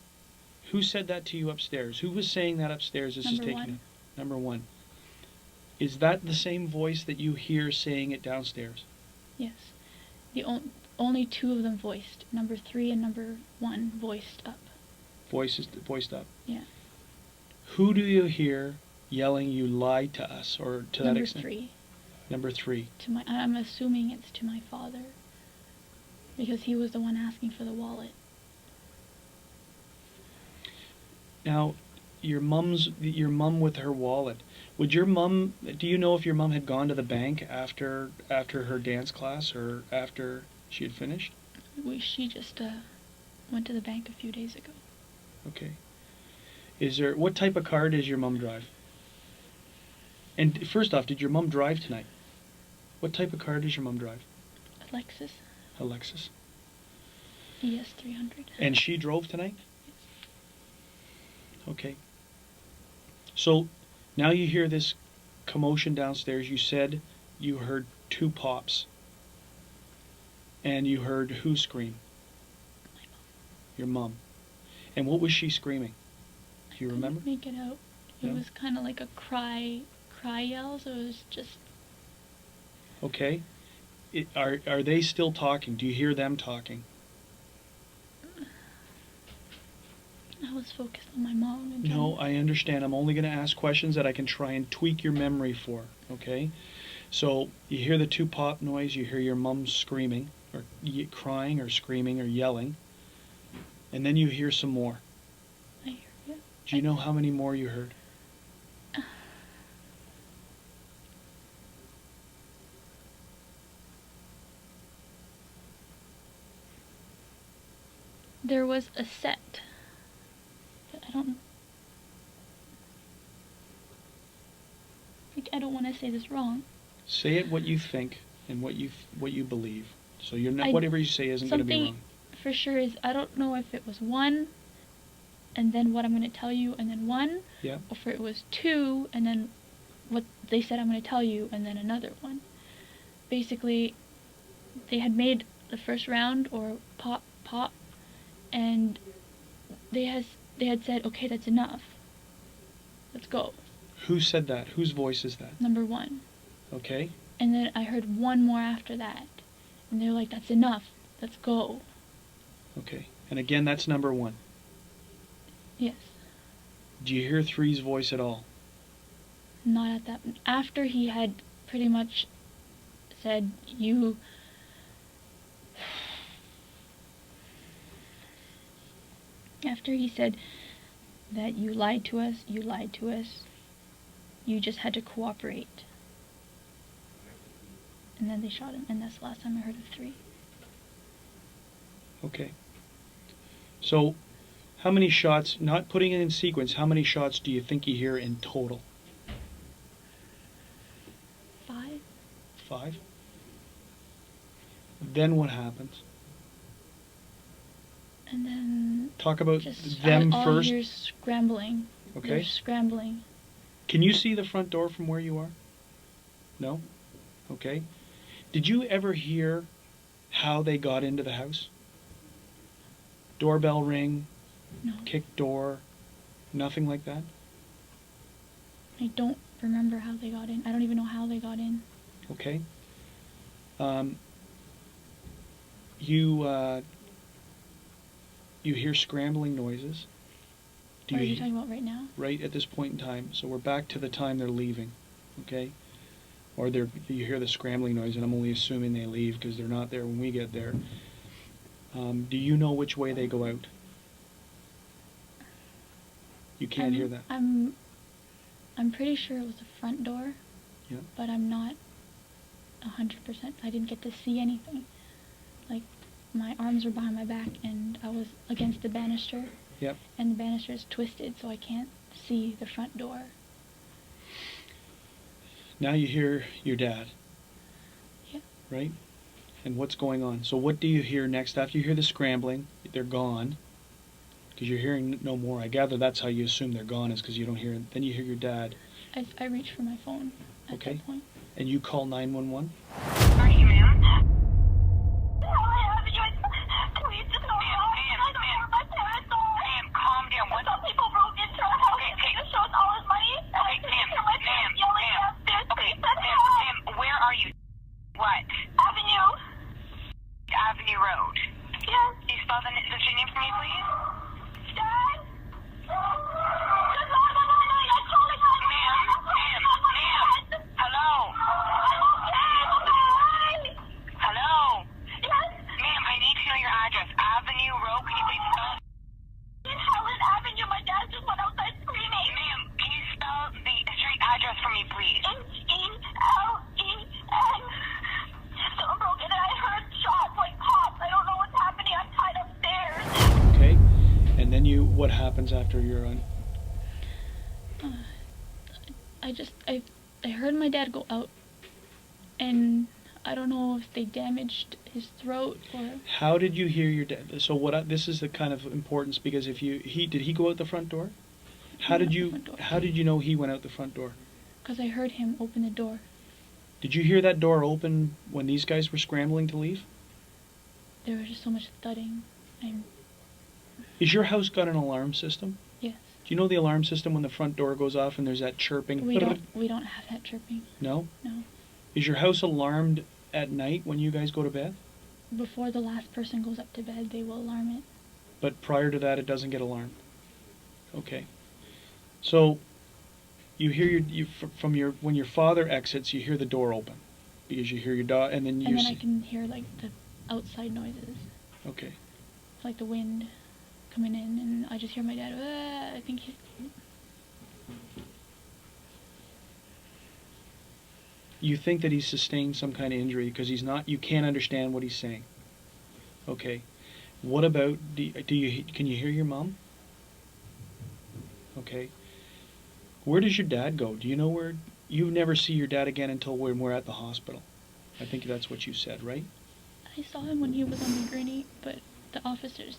Who said that to you upstairs? Who was saying that upstairs? This is Number taking one. it. Number one. Is that the same voice that you hear saying it downstairs? Yes. The only two of them voiced. Number 3 and number 1 voiced up. Voiced up. Yeah. Who do you hear yelling, "You lied to us," or to that Number extent? 3. Number 3. I'm assuming it's to my father, because he was the one asking for the wallet. Now, your mum with her wallet. Would your mum? Do you know if your mum had gone to the bank after her dance class or after she had finished? She just went to the bank a few days ago. Okay. What type of car does your mum drive? And first off, did your mum drive tonight? What type of car does your mum drive? Alexis, A Lexus. ES300. And she drove tonight? Okay. So now you hear this commotion downstairs. You said you heard 2 pops. And you heard who scream? My mom. Your mum. And what was she screaming? Do you remember? I couldn't make it out. It No? was kind of like a cry yell, so it was just... Okay. Are they still talking? Do you hear them talking? I was focused on my mom. And No, I understand. I'm only going to ask questions that I can try and tweak your memory for, okay? So you hear the 2 pop noise, you hear your mum screaming, or crying, or screaming, or yelling, and then you hear some more. I hear you. Do you know how many more you heard? There was a set, but I don't want to say this wrong. Say it what you think and what you believe. So you're not, I- whatever you say isn't going to be something- wrong. For sure is, I don't know if it was 1, and then what I'm going to tell you, and then 1, Yeah. or if it was 2, and then what they said I'm going to tell you, and then another 1. Basically, they had made the first round, or pop, and they had said, okay, that's enough. Let's go. Who said that? Whose voice is that? Number 1. Okay. And then I heard 1 more after that. And they were like, that's enough. Let's go. Okay. And again, that's number 1. Yes. Do you hear 3's voice at all? Not at that. After he had pretty much said, after he said that you lied to us, you just had to cooperate. And then they shot him, and that's the last time I heard of 3. Okay. So, how many shots, not putting it in sequence, how many shots do you think you hear in total? 5? 5? Then what happens? And then Talk about just them all first. you're scrambling. Okay. They're scrambling. Can you see the front door from where you are? No? Okay. Did you ever hear how they got into the house? Doorbell ring, No. kick door, nothing like that? I don't remember how they got in. I don't even know how they got in. Okay. You hear scrambling noises. What are you talking about right now? Right at this point in time. So we're back to the time they're leaving, okay? Or you hear the scrambling noise, and I'm only assuming they leave because they're not there when we get there. Do you know which way they go out? You can't hear that. I'm pretty sure it was the front door. Yeah. But I'm not 100%. I didn't get to see anything. Like, my arms were behind my back, and I was against the banister. Yep. And the banister is twisted, so I can't see the front door. Now you hear your dad. Yeah. Right? And what's going on? So what do you hear next? After you hear the scrambling, they're gone. Because you're hearing no more. I gather that's how you assume they're gone, is because you don't hear it. Then you hear your dad. I reached for my phone at Okay. that point. And you call 911? Are you, ma'am? Please just help me. Calm down. What's What? Avenue. Avenue Road. Yes. Can you spell the street name for me, please? Dad? Ma'am. Hello. Hello. Yes. Ma'am, I need to know your address. Avenue Road. Can you please spell it? Helen Avenue. My dad just went outside screaming. Ma'am, can you spell the street address for me, please? H-E-L-E-N. Someone broke in and I heard shots like pops. I don't know what's happening. I'm tied upstairs. Okay. And then what happens after you're on? I heard my dad go out, and I don't know if they damaged his throat or. How did you hear your dad? So this is the kind of importance, because if did he go out the front door? How did you know he went out the front door? Because I heard him open the door. Did you hear that door open when these guys were scrambling to leave? There was just so much thudding. Is your house got an alarm system? Yes. Do you know the alarm system when the front door goes off and there's that chirping? We don't have that chirping. No? No. Is your house alarmed at night when you guys go to bed? Before the last person goes up to bed, they will alarm it. But prior to that, it doesn't get alarmed. Okay. So you hear when your father exits, you hear the door open because you hear your dog, and then I can hear like the outside noises. Okay. Like the wind coming in, and I just hear my dad. I think he's. You think that he's sustained some kind of injury because he's not. You can't understand what he's saying. Okay. What about can you hear your mom? Okay. Where does your dad go? Do you know where? You never see your dad again until when we're at the hospital. I think that's what you said, right? I saw him when he was on the gurney, but the officers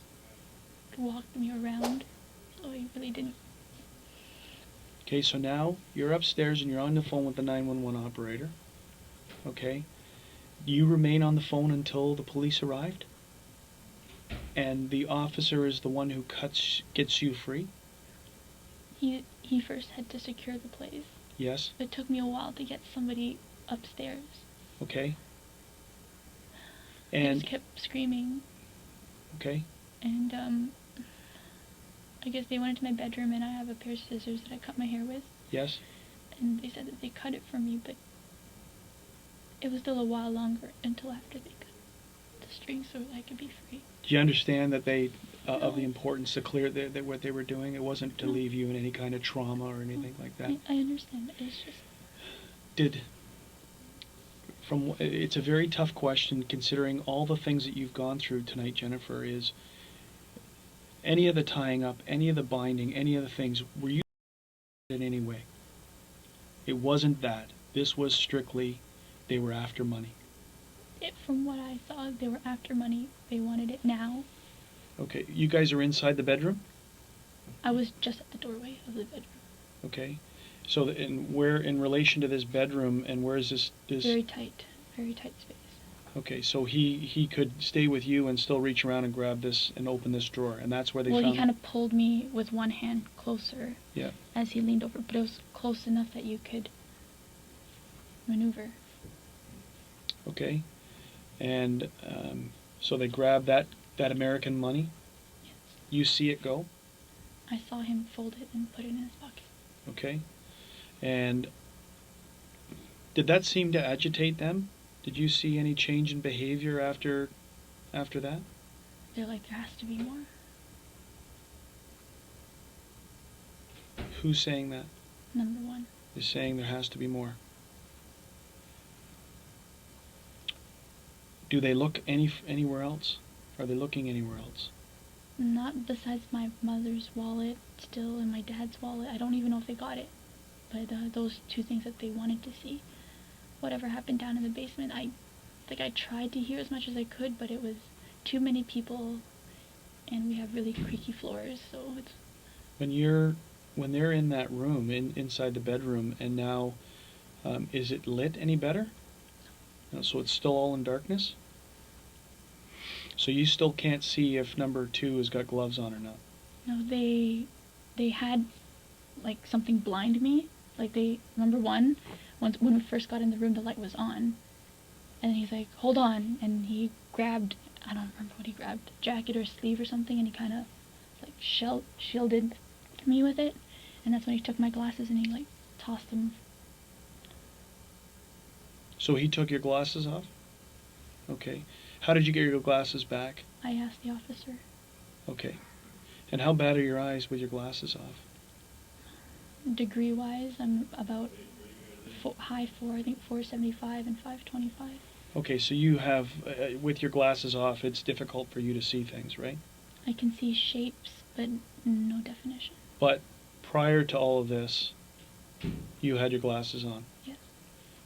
walked me around, so he really didn't. Okay, so now you're upstairs and you're on the phone with the 911 operator. Okay. You remain on the phone until the police arrived? And the officer is the one who gets you free? He first had to secure the place. Yes. It took me a while to get somebody upstairs. Okay. He And just kept screaming. okay. And I guess they went into my bedroom, and I have a pair of scissors that I cut my hair with. Yes. And they said that they cut it for me, but it was still a while longer until after they cut the string so that I could be free. Do you understand that they of the No. importance to clear that what they were doing? It wasn't to No. leave you in any kind of trauma or anything like that. I understand. It's just. It's a very tough question considering all the things that you've gone through tonight, Jennifer. Is any of the tying up, any of the binding, any of the things, were you in any way? It wasn't that. This was strictly they were after money. From what I saw, they were after money. They wanted it now. Okay, you guys are inside the bedroom? I was just at the doorway of the bedroom. Okay. So where in relation to this bedroom, and where is this Very tight space. Okay, so he could stay with you and still reach around and grab this and open this drawer, and that's where they Well, found. he kind of pulled me with one hand closer. Yeah. As he leaned over, but it was close enough that you could maneuver. Okay, and so they grabbed that American money. Yes. You see it go. I saw him fold it and put it in his pocket. Okay, and did that seem to agitate them? Did you see any change in behavior after that? They're like, there has to be more. Who's saying that? Number one. Is saying there has to be more. Do they look anywhere else? Are they looking anywhere else? Not besides my mother's wallet, still, and my dad's wallet. I don't even know if they got it. But those two things that they wanted to see. Whatever happened down in the basement, I tried to hear as much as I could, but it was too many people, and we have really creaky floors, so it's. When they're in that room, inside the bedroom, and now, is it lit any better? No, so it's still all in darkness? So you still can't see if number 2 has got gloves on or not? No, they had, like, something blind me. Like, number one, when we first got in the room, the light was on. And he's like, hold on. And he grabbed, I don't remember what he grabbed, jacket or sleeve or something, and he kind of like shielded me with it. And that's when he took my glasses and he like tossed them. So he took your glasses off? Okay. How did you get your glasses back? I asked the officer. Okay. And how bad are your eyes with your glasses off? Degree-wise, I'm about high 4, I think 475 and 525. Okay, so you have, with your glasses off, it's difficult for you to see things, right? I can see shapes, but no definition. But prior to all of this, you had your glasses on. Yes.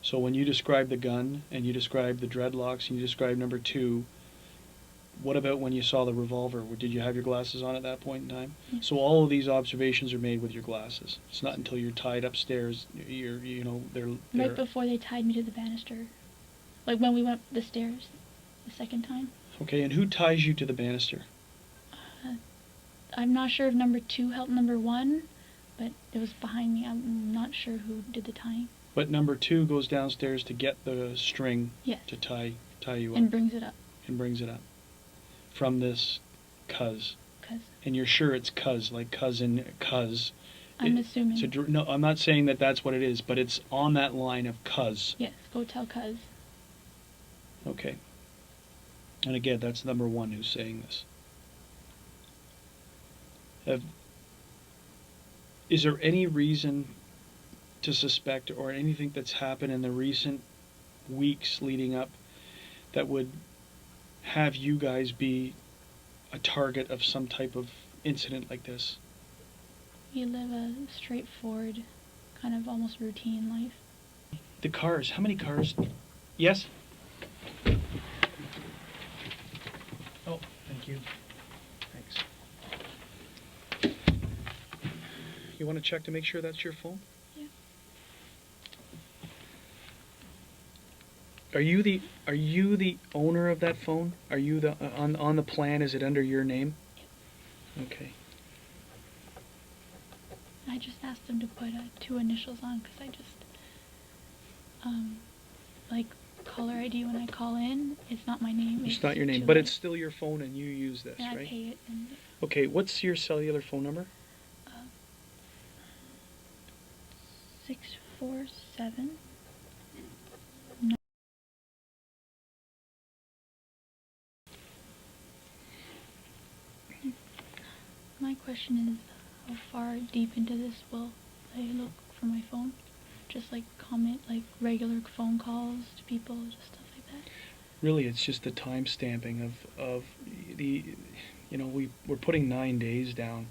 So when you described the gun, and you described the dreadlocks, and you described number 2, what about when you saw the revolver? Did you have your glasses on at that point in time? Yes. So all of these observations are made with your glasses. It's not until you're tied upstairs, they're Right before they tied me to the banister. Like when we went up the stairs the second time. Okay, and who ties you to the banister? I'm not sure if number 2 helped number 1, but it was behind me. I'm not sure who did the tying. But number 2 goes downstairs to get the string Yes. to tie you up. And brings it up. And brings it up. From this cuz. Cuz. And you're sure it's cuz, like cousin, cuz. I'm assuming. No, I'm not saying that that's what it is, but it's on that line of cuz. Yes, go tell cuz. Okay. And again, that's number 1 who's saying this. Is there any reason to suspect, or anything that's happened in the recent weeks leading up, that would have you guys be a target of some type of incident like this? We live a straightforward, kind of almost routine life. The cars, how many cars? Yes? Oh, thank you. Thanks. You want to check to make sure that's your phone? Yeah. Are you the owner of that phone? Are you the on the plan? Is it under your name? Yep. Okay. I just asked them to put 2 initials on because I just, like caller ID when I call in, it's not my name. It's not your name, but it's still your phone and you use this, and right? I pay it. And Okay, what's your cellular phone number? 647. My question is, how far deep into this will I look for my phone? Just like comment, like regular phone calls to people, just stuff like that? Really, it's just the time stamping of the, we're putting 9 days down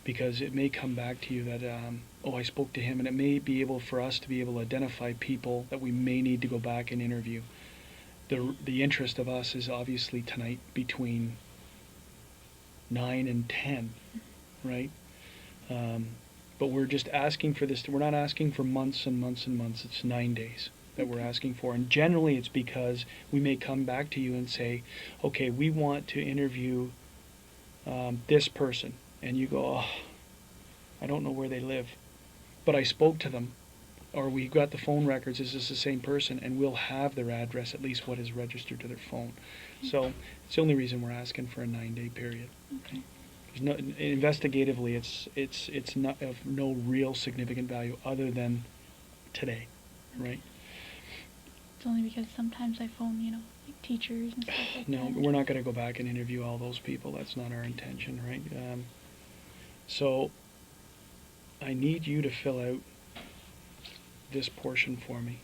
because it may come back to you that, I spoke to him, and it may be able for us to be able to identify people that we may need to go back and interview. The interest of us is obviously tonight between 9 and 10, right? But we're just asking for this. We're not asking for months and months and months. It's 9 days that we're asking for. And generally it's because we may come back to you and say, okay, we want to interview this person. And you go, oh, I don't know where they live. But I spoke to them, or we got the phone records, is this the same person? And we'll have their address, at least what is registered to their phone. So it's the only reason we're asking for a 9-day period. Okay. There's no, investigatively, it's not of no real significant value other than today, right? It's only because sometimes I phone, like teachers and stuff like No, that. we're not going to go back and interview all those people. That's not our intention, right? So I need you to fill out this portion for me.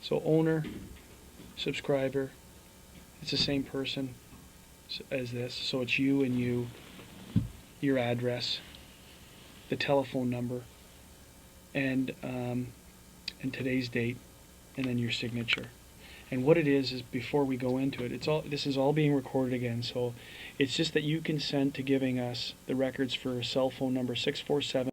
So owner, subscriber, it's the same person as this. So it's you and you, your address, the telephone number, and today's date, and then your signature. And what it is before we go into it, this is all being recorded again, so it's just that you consent to giving us the records for cell phone number 647,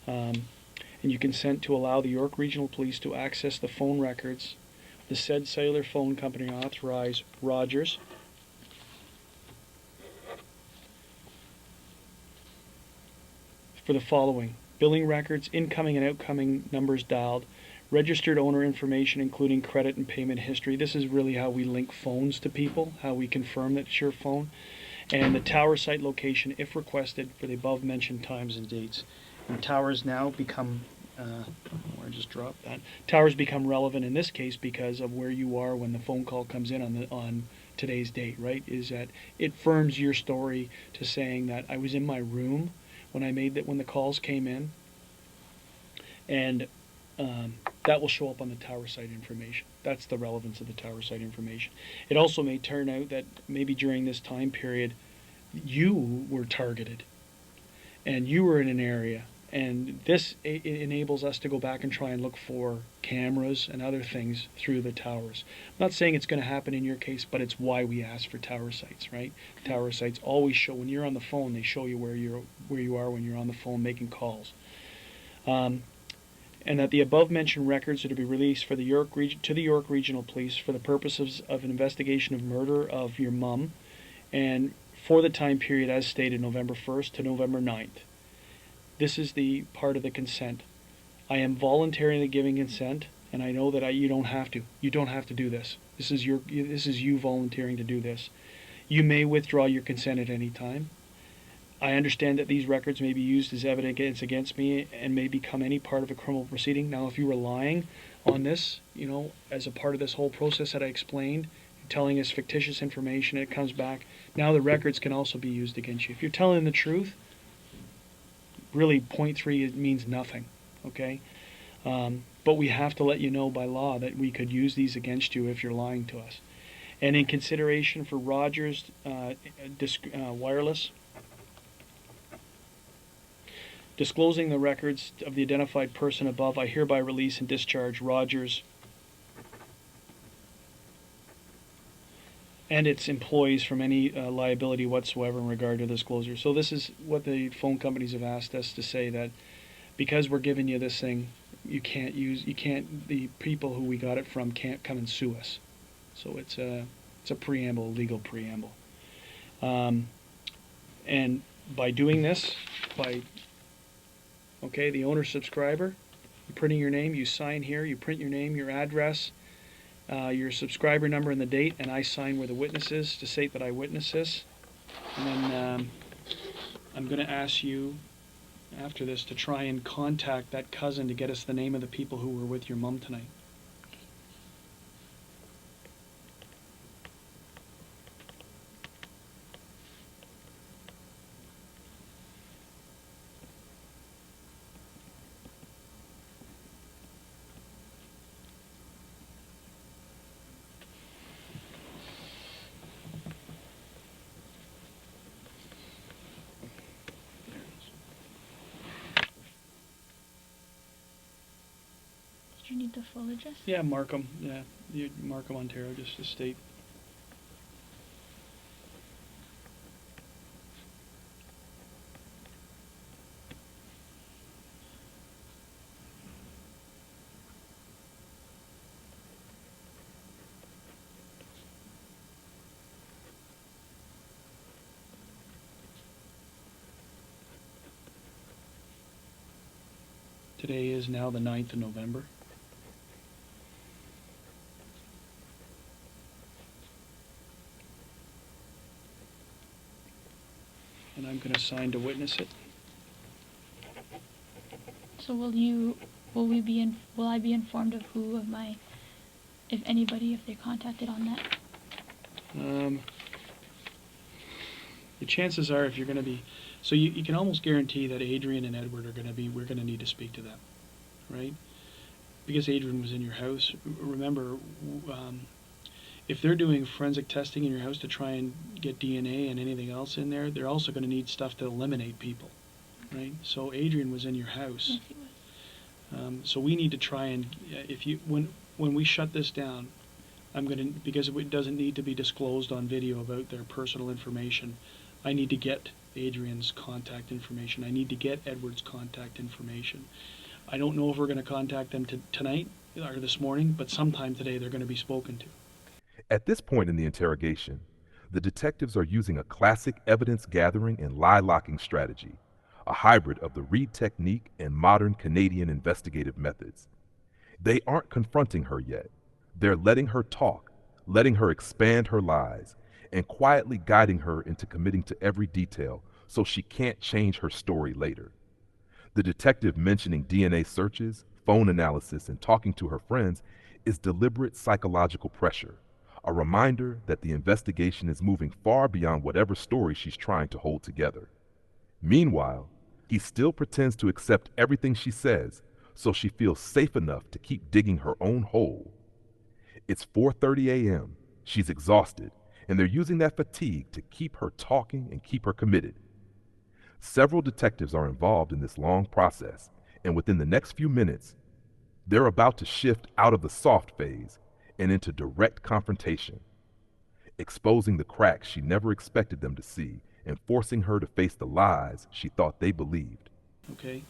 and you consent to allow the York Regional Police to access the phone records of the said cellular phone company authorized Rogers, for the following: billing records, incoming and outgoing numbers dialed, Registered owner information, including credit and payment history. This is really how we link phones to people, how we confirm that it's your phone. And the tower site location, if requested, for the above mentioned times and dates. And towers now become, I just dropped that. Towers become relevant in this case because of where you are when the phone call comes in on today's date, right? Is that it firms your story to saying that I was in my room when the calls came in, and that will show up on the tower site information. That's the relevance of the tower site information. It also may turn out that maybe during this time period, you were targeted, and you were in an area, and this enables us to go back and try and look for cameras and other things through the towers. I'm not saying it's going to happen in your case, but it's why we ask for tower sites, right? Tower sites always show, when you're on the phone, they show you where you are when you're on the phone making calls. And that the above-mentioned records are to be released to the York Regional Police for the purposes of an investigation of murder of your mum, and for the time period as stated, November 1st to November 9th. This is the part of the consent. I am voluntarily giving consent, and I know that you don't have to. You don't have to do this. This is you volunteering to do this. You may withdraw your consent at any time. I understand that these records may be used as evidence against me and may become any part of a criminal proceeding. Now, if you were lying on this, as a part of this whole process that I explained, telling us fictitious information, it comes back. Now the records can also be used against you. If you're telling the truth, really, point 3 means nothing, okay? But we have to let you know by law that we could use these against you if you're lying to us. And in consideration for Rogers Wireless, disclosing the records of the identified person above, I hereby release and discharge Rogers and its employees from any liability whatsoever in regard to disclosure. So this is what the phone companies have asked us to say, that because we're giving you this thing, the people who we got it from can't come and sue us. So it's a preamble, a legal preamble. And by doing this, the owner subscriber, you're printing your name, you sign here, you print your name, your address, your subscriber number and the date, and I sign where the witness is to state that I witnessed this. And then I'm going to ask you after this to try and contact that cousin to get us the name of the people who were with your mom tonight. Did you need the full address? Yeah, Markham. Yeah, Markham, Ontario, just to state. Today is now the 9th of November. And I'm going to sign to witness it. So will I be informed of who of my, if anybody, if they're contacted on that? The chances are, if you're going to be, so you can almost guarantee that Adrian and Edward we're going to need to speak to them, right? Because Adrian was in your house. Remember, if they're doing forensic testing in your house to try and get DNA and anything else in there, they're also going to need stuff to eliminate people, right? So Adrian was in your house. Yes, he was. So we need to try and, when we shut this down, because it doesn't need to be disclosed on video about their personal information, I need to get Adrian's contact information. I need to get Edward's contact information. I don't know if we're going to contact them tonight or this morning, but sometime today they're going to be spoken to. At this point in the interrogation, the detectives are using a classic evidence gathering and lie locking strategy, a hybrid of the Reed technique and modern Canadian investigative methods. They aren't confronting her yet. They're letting her talk, letting her expand her lies, and quietly guiding her into committing to every detail so she can't change her story later. The detective mentioning DNA searches, phone analysis, and talking to her friends is deliberate psychological pressure, a reminder that the investigation is moving far beyond whatever story she's trying to hold together. Meanwhile, he still pretends to accept everything she says, so she feels safe enough to keep digging her own hole. It's 4:30 a.m. She's exhausted, and they're using that fatigue to keep her talking and keep her committed. Several detectives are involved in this long process, and within the next few minutes, they're about to shift out of the soft phase and into direct confrontation, exposing the cracks she never expected them to see and forcing her to face the lies she thought they believed. Okay?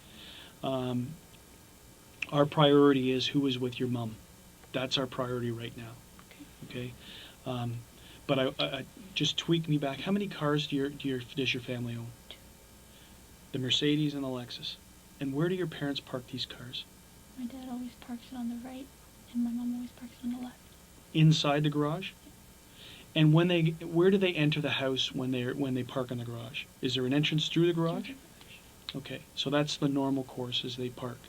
Our priority is who is with your mom. That's our priority right now. Okay? But I just tweak me back. How many cars does your family own? The Mercedes and the Lexus. And where do your parents park these cars? My dad always parks it on the right, and my mom always parks it on the left. Inside the garage? And where do they enter the house when they park in the garage? Is there an entrance through the garage? Okay, so that's the normal course as they park.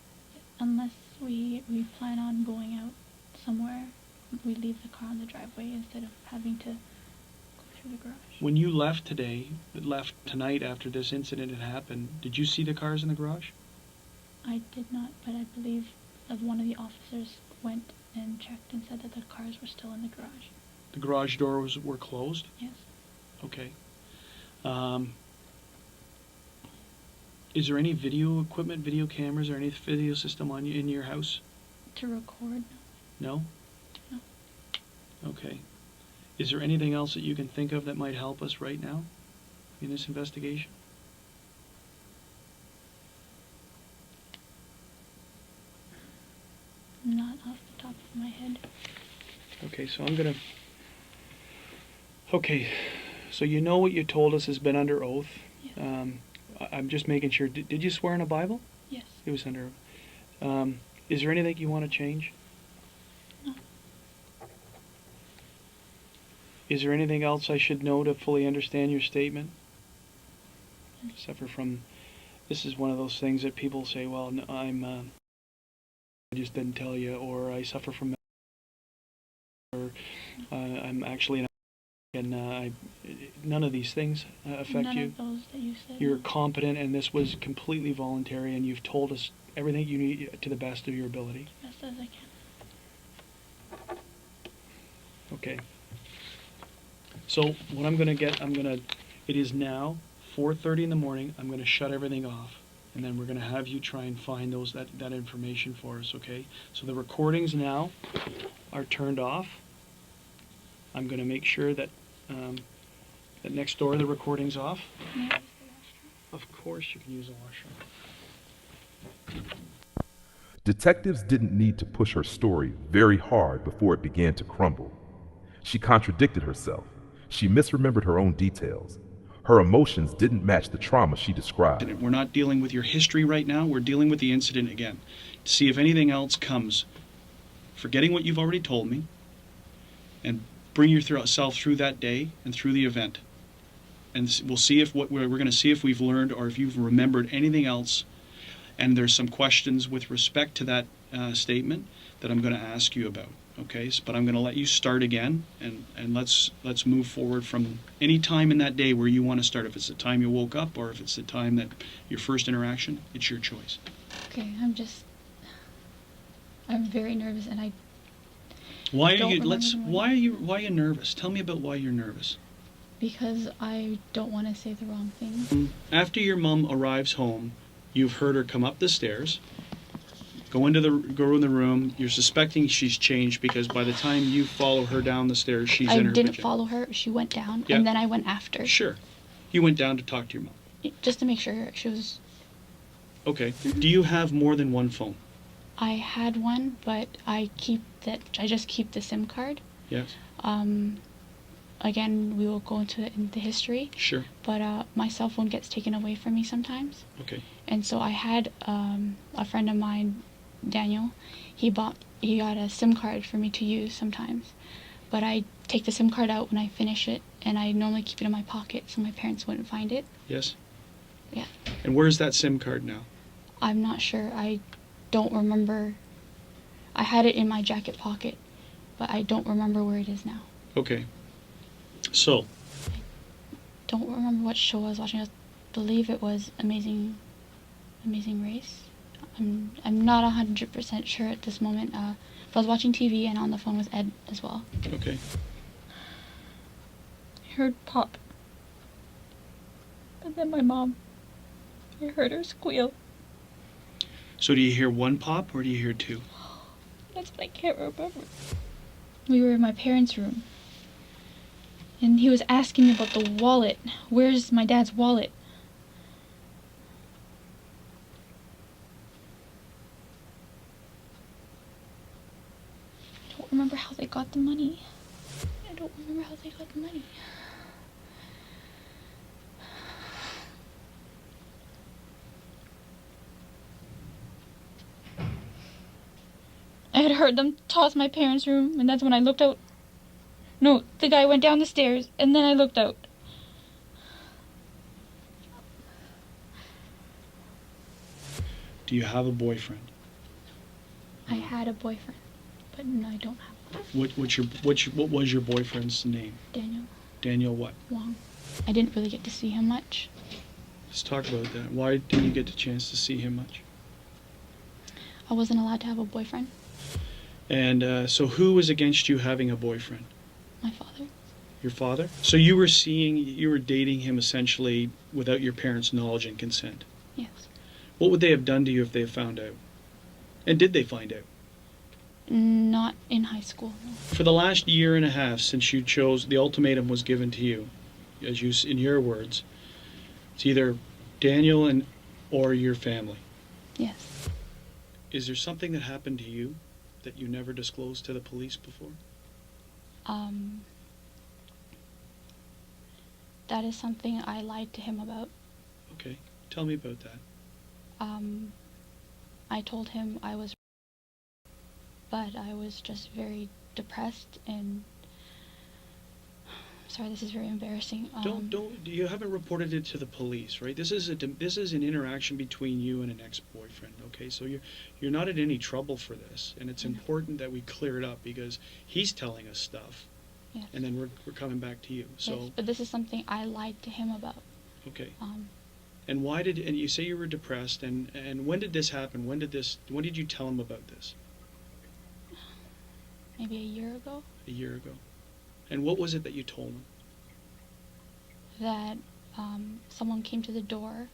Unless we plan on going out somewhere, we leave the car on the driveway instead of having to go through the garage. When you left tonight after this incident had happened, did you see the cars in the garage? I did not, but I believe that one of the officers went and checked and said that the cars were still in the garage. The garage doors were closed? Yes. Okay. Is there any video equipment, video cameras, or any video system in your house? To record? No? No. Okay. Is there anything else that you can think of that might help us right now in this investigation? Not off the top of my head. Okay, so Okay, so you know what you told us has been under oath. Yes. I'm just making sure. Did you swear in a Bible? Yes. It was under oath. Is there anything you want to change? No. Is there anything else I should know to fully understand your statement? Suffer from, this is one of those things that people say, well, no, I just didn't tell you, or I suffer from, or I'm actually, and none of these things affect None you. of those that you said. You're competent, and this was completely voluntary, and you've told us everything you need to the best of your ability. Best as I can. Okay. So what I'm gonna it is now 4:30 in the morning. I'm gonna shut everything off, and then we're gonna have you try and find that information for us. Okay. So the recordings now are turned off. I'm gonna make sure that that next door the recording's off. May I use the washroom? Of course you can use the washroom. Detectives didn't need to push her story very hard before it began to crumble. She contradicted herself. She misremembered her own details. Her emotions didn't match the trauma she described. We're not dealing with your history right now. We're dealing with the incident again. To see if anything else comes. Forgetting what you've already told me, and bring yourself through that day and through the event. And we'll see if we're going to see if we've learned or if you've remembered anything else. And there's some questions with respect to that statement that I'm going to ask you about. Okay, but I'm going to let you start again, and let's move forward from any time in that day where you want to start. If it's the time you woke up or if it's the time that your first interaction, it's your choice. Okay, I'm very nervous, and Why are don't you? remember the morning. Why are you nervous? Tell me about why you're nervous. because I don't want to say the wrong thing. After your mom arrives home, you've heard her come up the stairs, go in the room. You're suspecting she's changed because by the time you follow her down the stairs, she's I in her didn't pajama. follow her. She went down, Yeah. and then I went after. Sure. You went down to talk to your mom. Just to make sure she was... Okay. Do you have more than one phone? I had one, but I just keep the SIM card. Yes. Again, we will go into the history. Sure. But my cell phone gets taken away from me sometimes. Okay. And so I had a friend of mine, Daniel, he he got a SIM card for me to use sometimes. But I take the SIM card out when I finish it, and I normally keep it in my pocket so my parents wouldn't find it. Yes? Yeah. And where's that SIM card now? I'm not sure. I don't remember. I had it in my jacket pocket, but I don't remember where it is now. Okay. So, Don't remember what show I was watching. I believe it was Amazing Race. I'm not 100% sure at this moment. But I was watching TV, and on the phone was Ed as well. okay. I heard pop. And then my mom, I heard her squeal. So do you hear one pop or do you hear two? That's what I can't remember. We were in my parents' room. And he was asking me about the wallet. Where's my dad's wallet? I don't remember how they got the money. I don't remember how they got the money. I had heard them toss my parents' room, and that's when I looked out. No, the guy went down the stairs, and then I looked out. Do you have a boyfriend? I had a boyfriend, but no, I don't have one. What was your boyfriend's name? Daniel Daniel what? Wong. I didn't really get to see him much. Let's talk about that. Why didn't you get the chance to see him much? I wasn't allowed to have a boyfriend. And so who was against you having a boyfriend? My father. Your father? So you were dating him essentially without your parents' knowledge and consent. Yes. What would they have done to you if they found out? And did they find out? Not in high school, no. For the last year and a half since you chose, the ultimatum was given to you, in your words, it's either Daniel or your family. Yes. Is there something that happened to you that you never disclosed to the police before? That is something I lied to him about. Okay, tell me about that. I told him I was, but I was just very depressed and, sorry, this is very embarrassing. You haven't reported it to the police, right? This is an interaction between you and an ex-boyfriend, okay? So you're not in any trouble for this, and it's important that we clear it up because he's telling us stuff, Yes. and then we're coming back to you. So Yes, but this is something I lied to him about. okay. And and you say you were depressed, and when did this happen? When did you tell him about this? Maybe a year ago. A year ago. And what was it that you told him? That someone came to the door,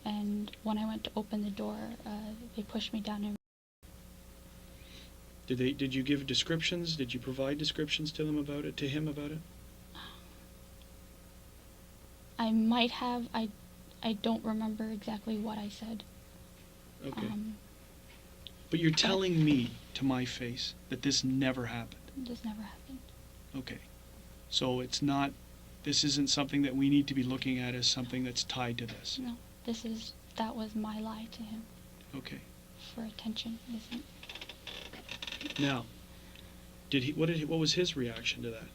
and when I went to open the door, they pushed me down and. Did you give descriptions? Did you provide descriptions to him about it? I might have. I don't remember exactly what I said. Okay. But you're telling me to my face that this never happened. This never happened. Okay. So this isn't something that we need to be looking at as something that's tied to this. No, that was my lie to him. Okay. For attention, isn't. Now, what was his reaction to that?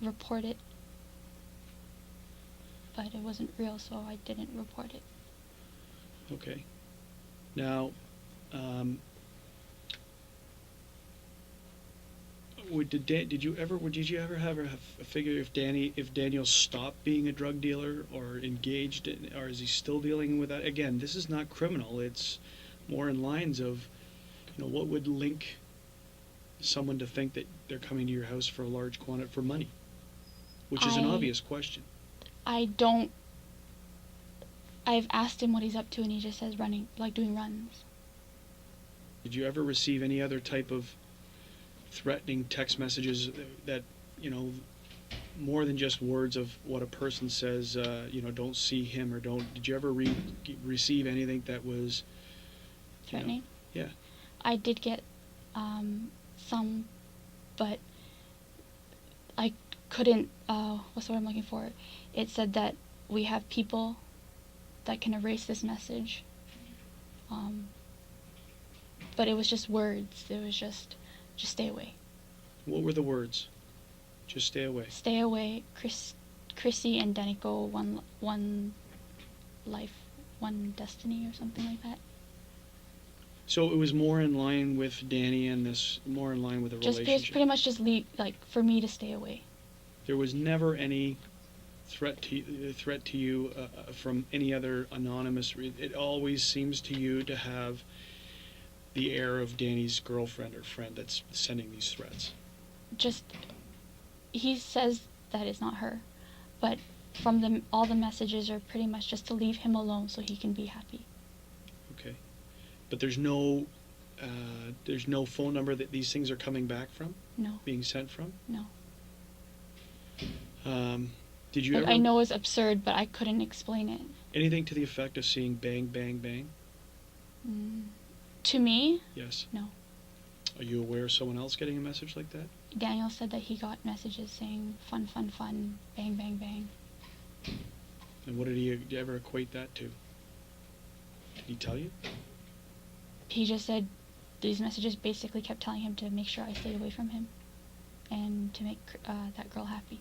Report it. But it wasn't real, so I didn't report it. Okay. Now, did you ever have a figure if Daniel stopped being a drug dealer or engaged in, or is he still dealing with that? Again, this is not criminal. It's more in lines of, what would link someone to think that they're coming to your house for a large quantity for money, which is an obvious question. I've asked him what he's up to, and he just says running, like doing runs. Did you ever receive any other type of threatening text messages that, more than just words of what a person says, don't see him or don't, did you ever receive anything that was Threatening? Yeah. I did get some, but I couldn't, what's the word I'm looking for? It said that we have people that can erase this message. but it was just words. It was just stay away. What were the words? Just stay away. Stay away. Chrissy and Danico, one life, one destiny, or something like that. So it was more in line with Danny and this, more in line with the relationship. Pretty much just leave, like, for me to stay away. There was never any threat to you from any other anonymous. It always seems to you to have the air of Danny's girlfriend or friend that's sending these threats. Just, he says that it's not her, but from all the messages are pretty much just to leave him alone so he can be happy. Okay, but there's no phone number that these things are coming back from? No. Being sent from? No. Did you Like, ever? I know it's absurd, but I couldn't explain it. Anything to the effect of seeing bang, bang, bang? To me, Yes. no. Are you aware of someone else getting a message like that? Daniel said that he got messages saying fun, fun, fun, bang, bang, bang. And what did he ever equate that to? Did he tell you? He just said these messages basically kept telling him to make sure I stayed away from him and to make that girl happy.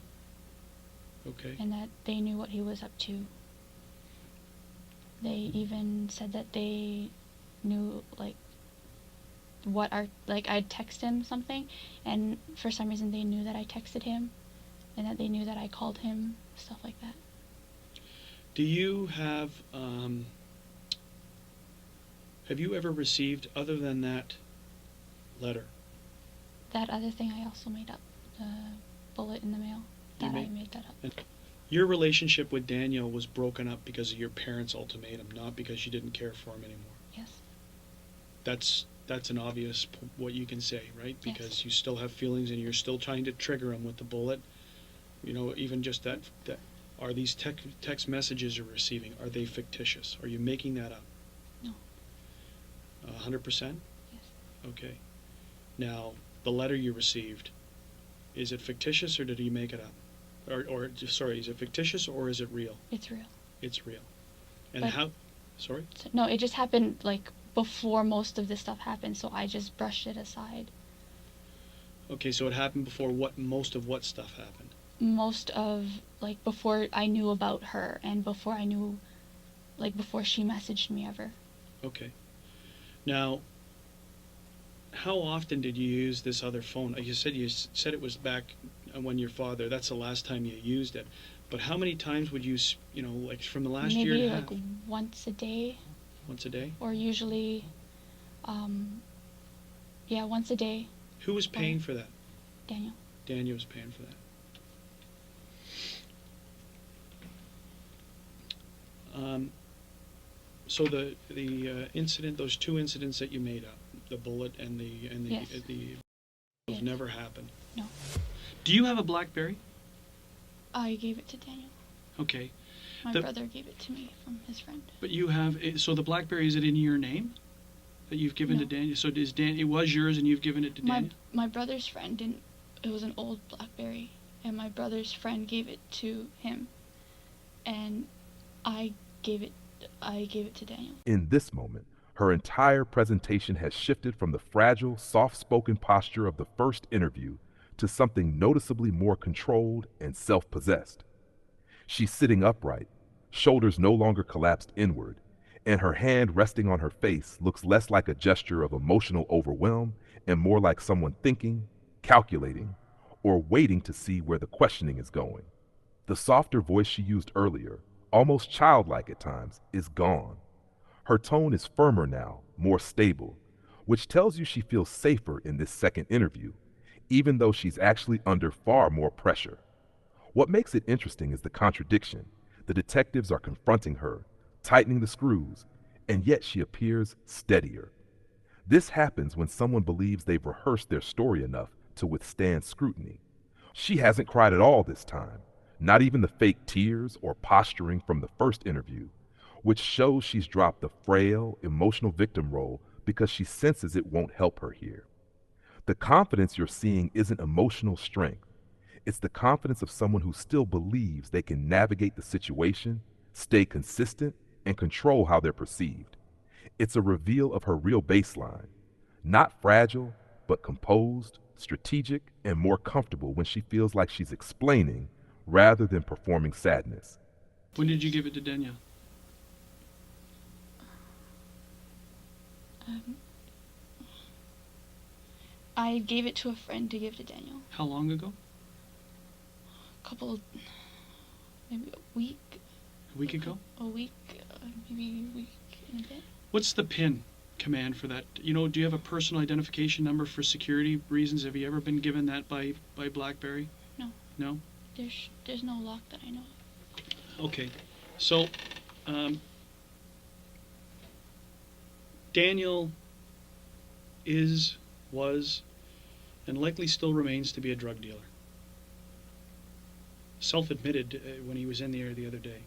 Okay. And that they knew what he was up to. They even said that they knew, like, I'd text him something, and for some reason they knew that I texted him, and that they knew that I called him, stuff like that. Do you have you ever received, other than that letter? That other thing I also made up, the bullet in the mail, I made that up. And your relationship with Daniel was broken up because of your parents' ultimatum, not because you didn't care for him anymore. Yes. That's an obvious what you can say, right? Because Yes. you still have feelings and you're still trying to trigger him with the bullet. You know, even just that are these text messages you're receiving, are they fictitious? Are you making that up? No. 100%? Yes. Okay. Now, the letter you received, is it fictitious or did he make it up? Sorry, is it fictitious or is it real? It's real. It's real. And But- how? Sorry? So, no, it just happened, like, before most of this stuff happened, so I just brushed it aside. Okay, so it happened before most of what stuff happened? Most of, like, before I knew about her, and before I knew, like, before she messaged me ever. Okay. Now, how often did you use this other phone? You said it was back when your father, that's the last time you used it. But how many times would you, like from the last year and a Maybe, half? like, once a day, Once a day? or usually, once a day. Who was paying for that? Daniel. Daniel was paying for that. So the incident, those two incidents that you made up, the bullet and Yes. those Yes. never happened. No. Do you have a BlackBerry? I gave it to Daniel. Okay, My The- brother gave it to me from his friend. but you have so the BlackBerry, is it in your name that you've given to No. Daniel? So it was yours and you've given it to Daniel? My brother's friend didn't. It was an old BlackBerry, and my brother's friend gave it to him, and I gave it to Daniel. In this moment, her entire presentation has shifted from the fragile, soft-spoken posture of the first interview to something noticeably more controlled and self-possessed. She's sitting upright, shoulders no longer collapsed inward, and her hand resting on her face looks less like a gesture of emotional overwhelm and more like someone thinking, calculating, or waiting to see where the questioning is going. The softer voice she used earlier, almost childlike at times, is gone. Her tone is firmer now, more stable, which tells you she feels safer in this second interview, even though she's actually under far more pressure. What makes it interesting is the contradiction. The detectives are confronting her, tightening the screws, and yet she appears steadier. This happens when someone believes they've rehearsed their story enough to withstand scrutiny. She hasn't cried at all this time, not even the fake tears or posturing from the first interview, which shows she's dropped the frail, emotional victim role because she senses it won't help her here. The confidence you're seeing isn't emotional strength. It's the confidence of someone who still believes they can navigate the situation, stay consistent, and control how they're perceived. It's a reveal of her real baseline. Not fragile, but composed, strategic, and more comfortable when she feels like she's explaining rather than performing sadness. When did you give it to Danielle? I gave it to a friend to give to Daniel. How long ago? Maybe a week. A week ago? Maybe a week and a bit. What's the PIN command for that? You know, do you have a personal identification number for security reasons? Have you ever been given that by BlackBerry? No. No? There's no lock that I know of. Okay. So, Daniel was, and likely still remains to be a drug dealer. Self-admitted when he was in the air the other day.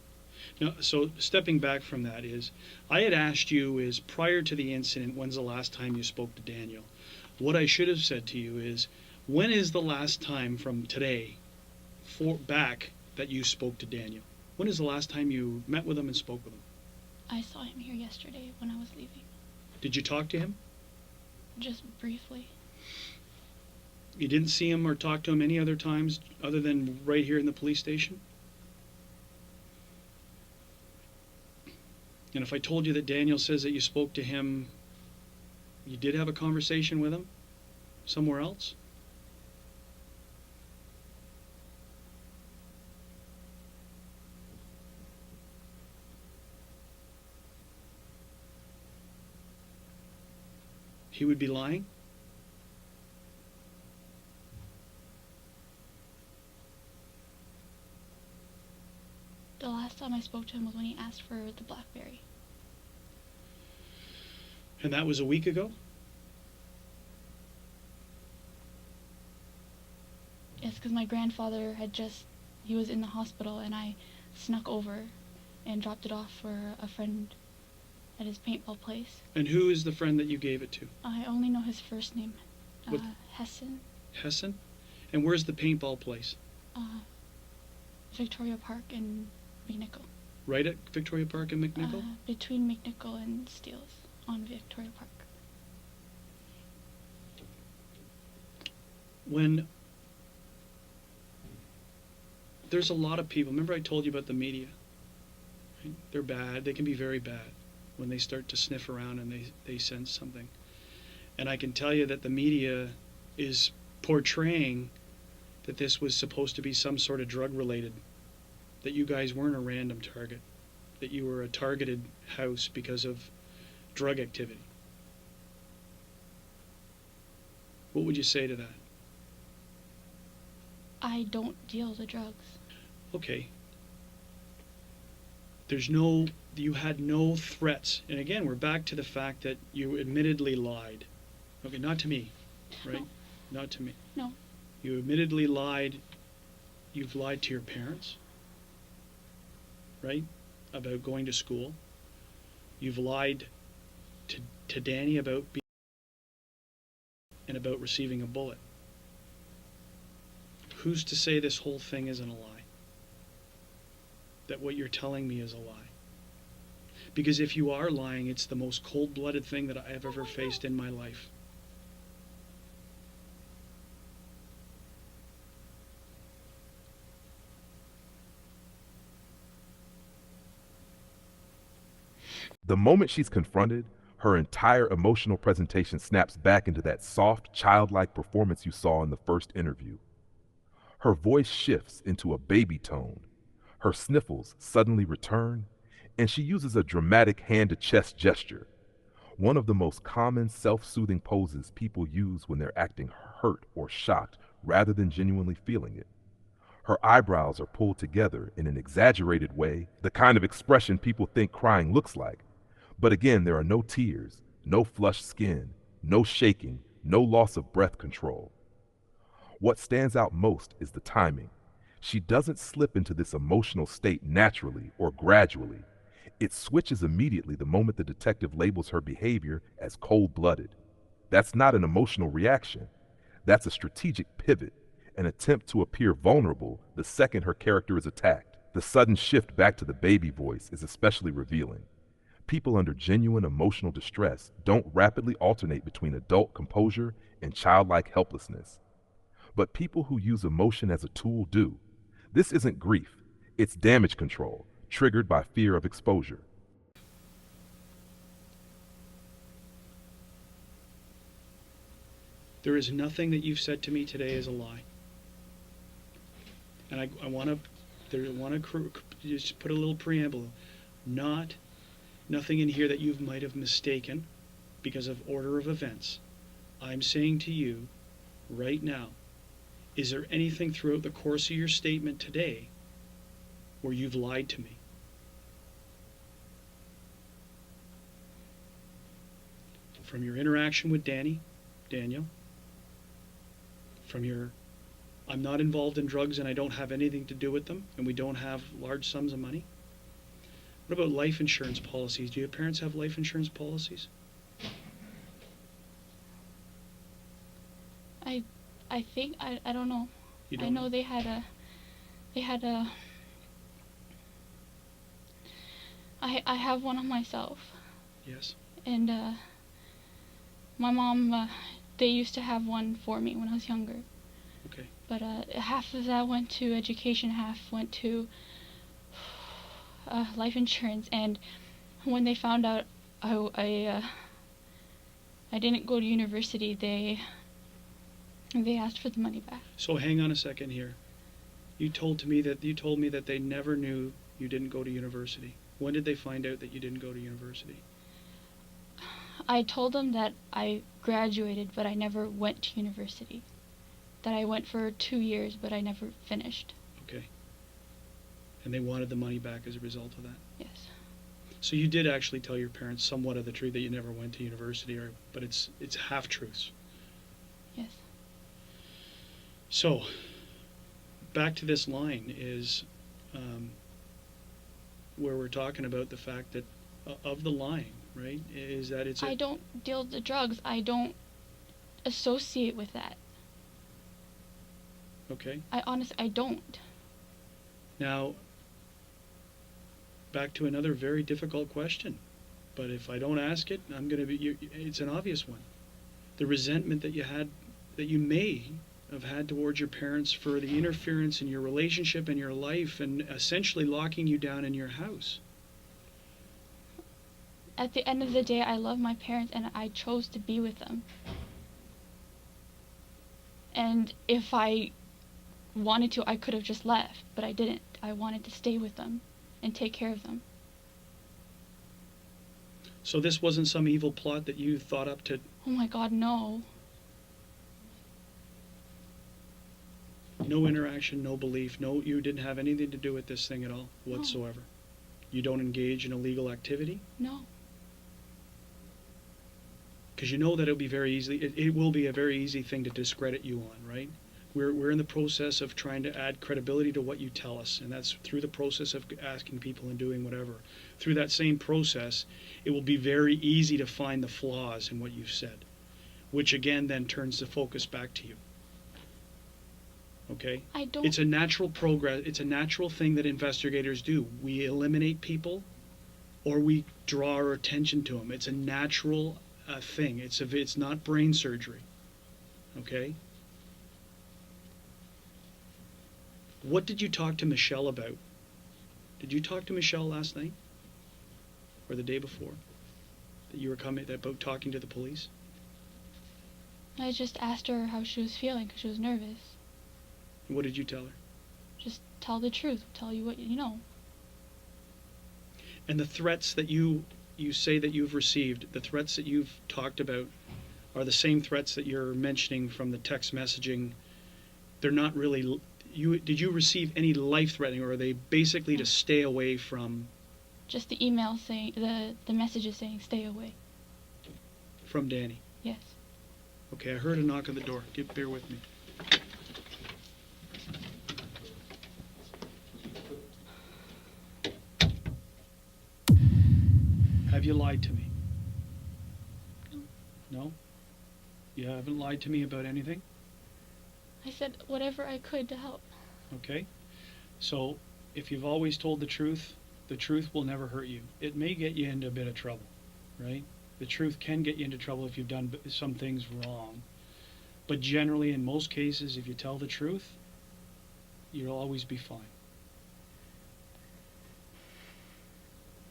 Now, so stepping back from that is, I had asked you is, prior to the incident, when's the last time you spoke to Daniel? What I should have said to you is, when is the last time from today back that you spoke to Daniel? When is the last time you met with him and spoke with him? I saw him here yesterday when I was leaving. Did you talk to him? Just briefly. You didn't see him or talk to him any other times other than right here in the police station? And if I told you that Daniel says that you spoke to him, you did have a conversation with him somewhere else? He would be lying? The last time I spoke to him was when he asked for the BlackBerry. And that was a week ago? Yes, because my grandfather he was in the hospital, and I snuck over and dropped it off for a friend at his paintball place. And who is the friend that you gave it to? I only know his first name. What? Hessen. Hessen? And where's the paintball place? Victoria Park and McNichol. Right at Victoria Park and McNichol? Between McNichol and Steeles on Victoria Park. When there's a lot of people, remember I told you about the media? Right? They're bad. They can be very bad when they start to sniff around and they sense something. And I can tell you that the media is portraying that this was supposed to be some sort of drug related, that you guys weren't a random target, that you were a targeted house because of drug activity. What would you say to that? I don't deal the drugs. Okay. You had no threats. And again, we're back to the fact that you admittedly lied. Okay, not to me, right? No. Not to me. No. You admittedly lied. You've lied to your parents, right? About going to school. You've lied to Danny about being and about receiving a bullet. Who's to say this whole thing isn't a lie? That what you're telling me is a lie? Because if you are lying, it's the most cold-blooded thing that I have ever faced in my life. The moment she's confronted, her entire emotional presentation snaps back into that soft, childlike performance you saw in the first interview. Her voice shifts into a baby tone. Her sniffles suddenly return, and she uses a dramatic hand-to-chest gesture, one of the most common self-soothing poses people use when they're acting hurt or shocked rather than genuinely feeling it. Her eyebrows are pulled together in an exaggerated way, the kind of expression people think crying looks like. But again, there are no tears, no flushed skin, no shaking, no loss of breath control. What stands out most is the timing. She doesn't slip into this emotional state naturally or gradually. It switches immediately the moment the detective labels her behavior as cold-blooded. That's not an emotional reaction. That's a strategic pivot, an attempt to appear vulnerable the second her character is attacked. The sudden shift back to the baby voice is especially revealing. People under genuine emotional distress don't rapidly alternate between adult composure and childlike helplessness. But people who use emotion as a tool do. This isn't grief, it's damage control, triggered by fear of exposure. There is nothing that you've said to me today is a lie. And I want to just put a little preamble. Nothing in here that you might have mistaken because of order of events. I'm saying to you right now, is there anything throughout the course of your statement today where you've lied to me? From your interaction with Daniel, from your I'm not involved in drugs and I don't have anything to do with them and we don't have large sums of money? What about life insurance policies? Do your parents have life insurance policies? I think I don't know. You don't I know they had a I have one of myself. Yes. And my mom they used to have one for me when I was younger. Okay. But half of that went to education, half went to life insurance. And when they found out I didn't go to university, they asked for the money back. So hang on a second here. You told me that they never knew you didn't go to university. When did they find out that you didn't go to university? I told them that I graduated, but I never went to university. That I went for 2 years, but I never finished. Okay. And they wanted the money back as a result of that? Yes. So you did actually tell your parents somewhat of the truth that you never went to university, but it's half-truths. Yes. So, back to this line is where we're talking about the fact that of the lying, right? Is that it's I don't deal with the drugs. I don't associate with that. Okay. I don't. Now, back to another very difficult question, but if I don't ask it, I'm going to be. It's an obvious one. The resentment that you may have had towards your parents for the interference in your relationship and your life, and essentially locking you down in your house. At the end of the day, I love my parents, and I chose to be with them. And if I wanted to, I could have just left, but I didn't. I wanted to stay with them and take care of them. So this wasn't some evil plot that you thought up to. Oh my God, no. No interaction, no belief, no, you didn't have anything to do with this thing at all whatsoever. No. You don't engage in illegal activity? No. Because you know that it will be a very easy thing to discredit you on, right? We're in the process of trying to add credibility to what you tell us, and that's through the process of asking people and doing whatever. Through that same process, it will be very easy to find the flaws in what you've said, which again then turns the focus back to you. Okay? I don't. It's a natural progress. It's a natural thing that investigators do. We eliminate people, or we draw our attention to them. It's a natural thing. It's not brain surgery. Okay? What did you talk to Michelle about? Did you talk to Michelle last night? Or the day before? That you were about talking to the police? I just asked her how she was feeling because she was nervous. And what did you tell her? Just tell the truth. Tell you what you know. And the threats that you say that you've received, the threats that you've talked about, are the same threats that you're mentioning from the text messaging. They're not really. Did you receive any life-threatening, or are they basically to stay away from? Just the email saying, the messages saying stay away. From Danny? Yes. Okay, I heard a knock on the door. Bear with me. Have you lied to me? No? You haven't lied to me about anything? I said whatever I could to help. Okay. So, if you've always told the truth, The truth will never hurt you. It may get you into a bit of trouble, right? The truth can get you into trouble if you've done some things wrong. But generally, in most cases, if you tell the truth, you'll always be fine.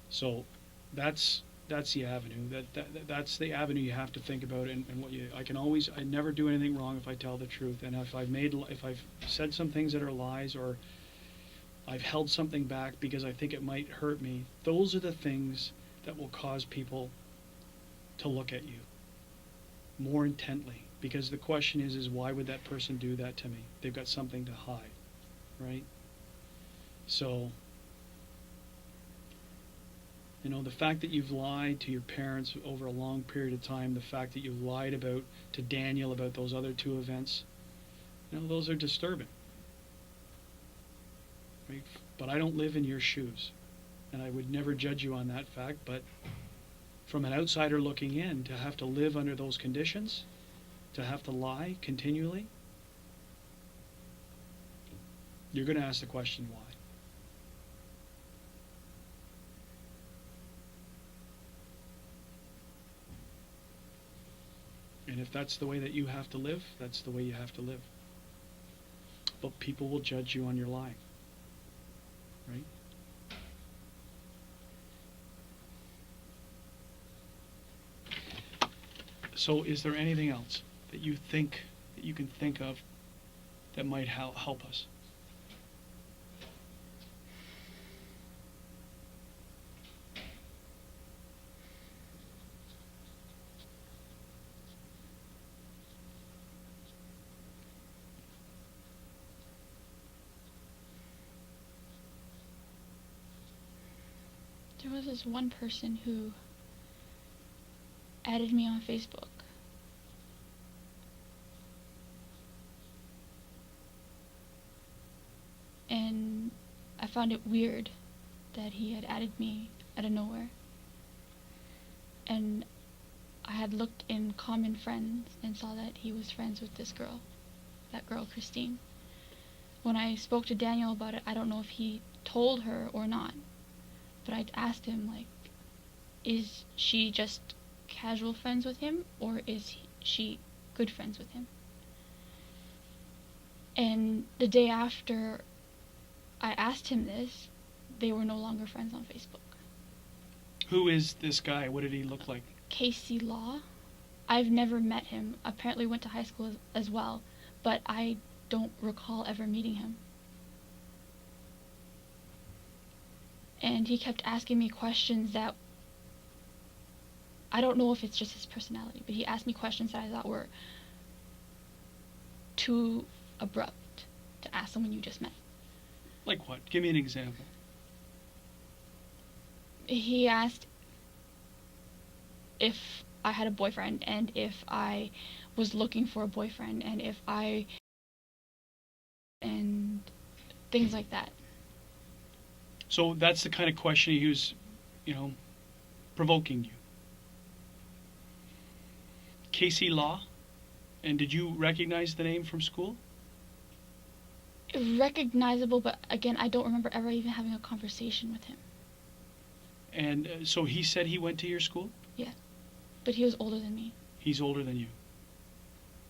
So that's the avenue. That's the avenue you have to think about. And what I never do anything wrong if I tell the truth. And if I've said some things that are lies, or I've held something back because I think it might hurt me, those are the things that will cause people to look at you more intently. Because the question is why would that person do that to me? They've got something to hide, right? So, the fact that you've lied to your parents over a long period of time, the fact that you lied to Daniel about those other two events, those are disturbing. Right? But I don't live in your shoes, and I would never judge you on that fact, but from an outsider looking in, to have to live under those conditions, to have to lie continually, you're going to ask the question why. And if that's the way that you have to live, that's the way you have to live. But people will judge you on your lying. Right? So is there anything else that you can think of that might help us? There was this one person who added me on Facebook. And I found it weird that he had added me out of nowhere. And I had looked in common friends and saw that he was friends with this girl, that girl Christine. When I spoke to Daniel about it, I don't know if he told her or not. But I asked him, is she just casual friends with him, or is she good friends with him? And the day after I asked him this, they were no longer friends on Facebook. Who is this guy? What did he look like? Casey Law. I've never met him. Apparently went to high school as well, but I don't recall ever meeting him. And he kept asking me questions that, I don't know if it's just his personality, but he asked me questions that I thought were too abrupt to ask someone you just met. Like what? Give me an example. He asked if I had a boyfriend, and if I was looking for a boyfriend, and things like that. So that's the kind of question he was, provoking you. Casey Law? And did you recognize the name from school? Recognizable, but again, I don't remember ever even having a conversation with him. And so he said he went to your school? Yeah, but he was older than me. He's older than you.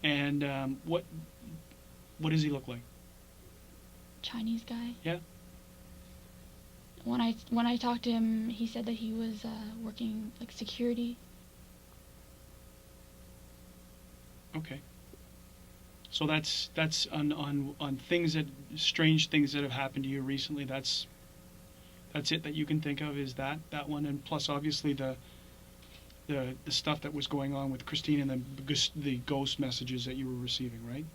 And what does he look like? Chinese guy. Yeah. When I talked to him, he said that he was working like security. Okay. So that's on things strange things that have happened to you recently. That's it that you can think of, is that one, and plus obviously the stuff that was going on with Christine and the ghost messages that you were receiving, right?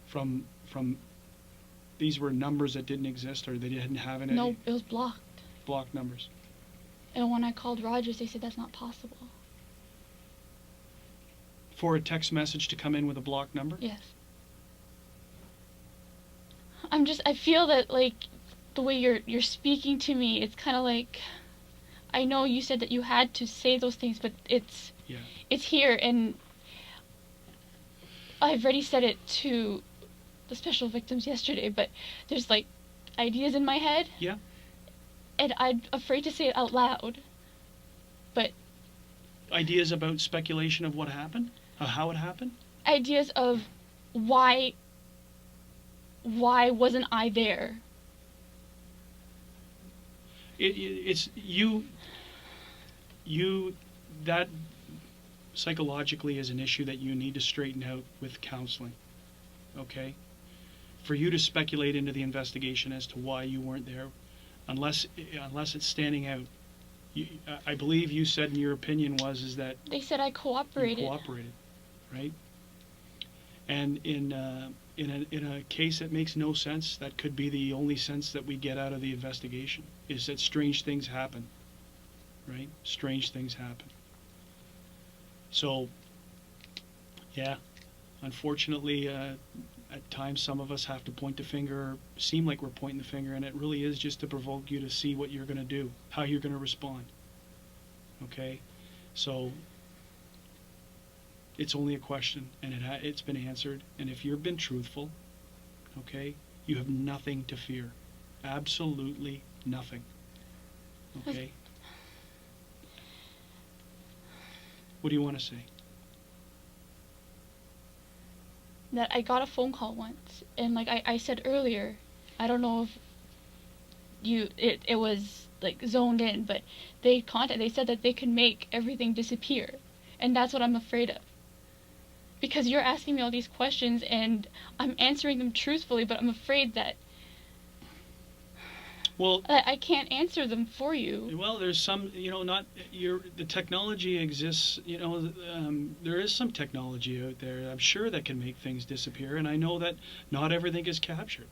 From these were numbers that didn't exist, or they didn't have any? No, it was blocked. Blocked numbers. And when I called Rogers, they said that's not possible. For a text message to come in with a blocked number? Yes. I feel that, the way you're speaking to me, it's kind of like, I know you said that you had to say those things, but it's here, and I've already said it to the special victims yesterday, but there's ideas in my head. Yeah. And I'm afraid to say it out loud. But Ideas about speculation of what happened? How it happened? ideas of why wasn't I there? It's you that psychologically is an issue that you need to straighten out with counseling. Okay? For you to speculate into the investigation as to why you weren't there, unless it's standing out. I believe you said in your opinion is that They said I cooperated. you cooperated, right? And in a case that makes no sense, that could be the only sense that we get out of the investigation, is that strange things happen, right? Strange things happen. So, yeah, unfortunately, at times some of us have to point the finger, or seem like we're pointing the finger, and it really is just to provoke you to see what you're going to do, how you're going to respond. Okay? So, it's only a question, and it's been answered, and if you've been truthful, okay, you have nothing to fear. Absolutely nothing. Okay? What do you want to say? That I got a phone call once, and like I said earlier, I don't know if it was like zoned in, but they said that they could make everything disappear, and that's what I'm afraid of. Because you're asking me all these questions and I'm answering them truthfully, but I'm afraid that I can't answer them for you. Well, there's some, the technology exists, there is some technology out there, I'm sure, that can make things disappear, and I know that not everything is captured.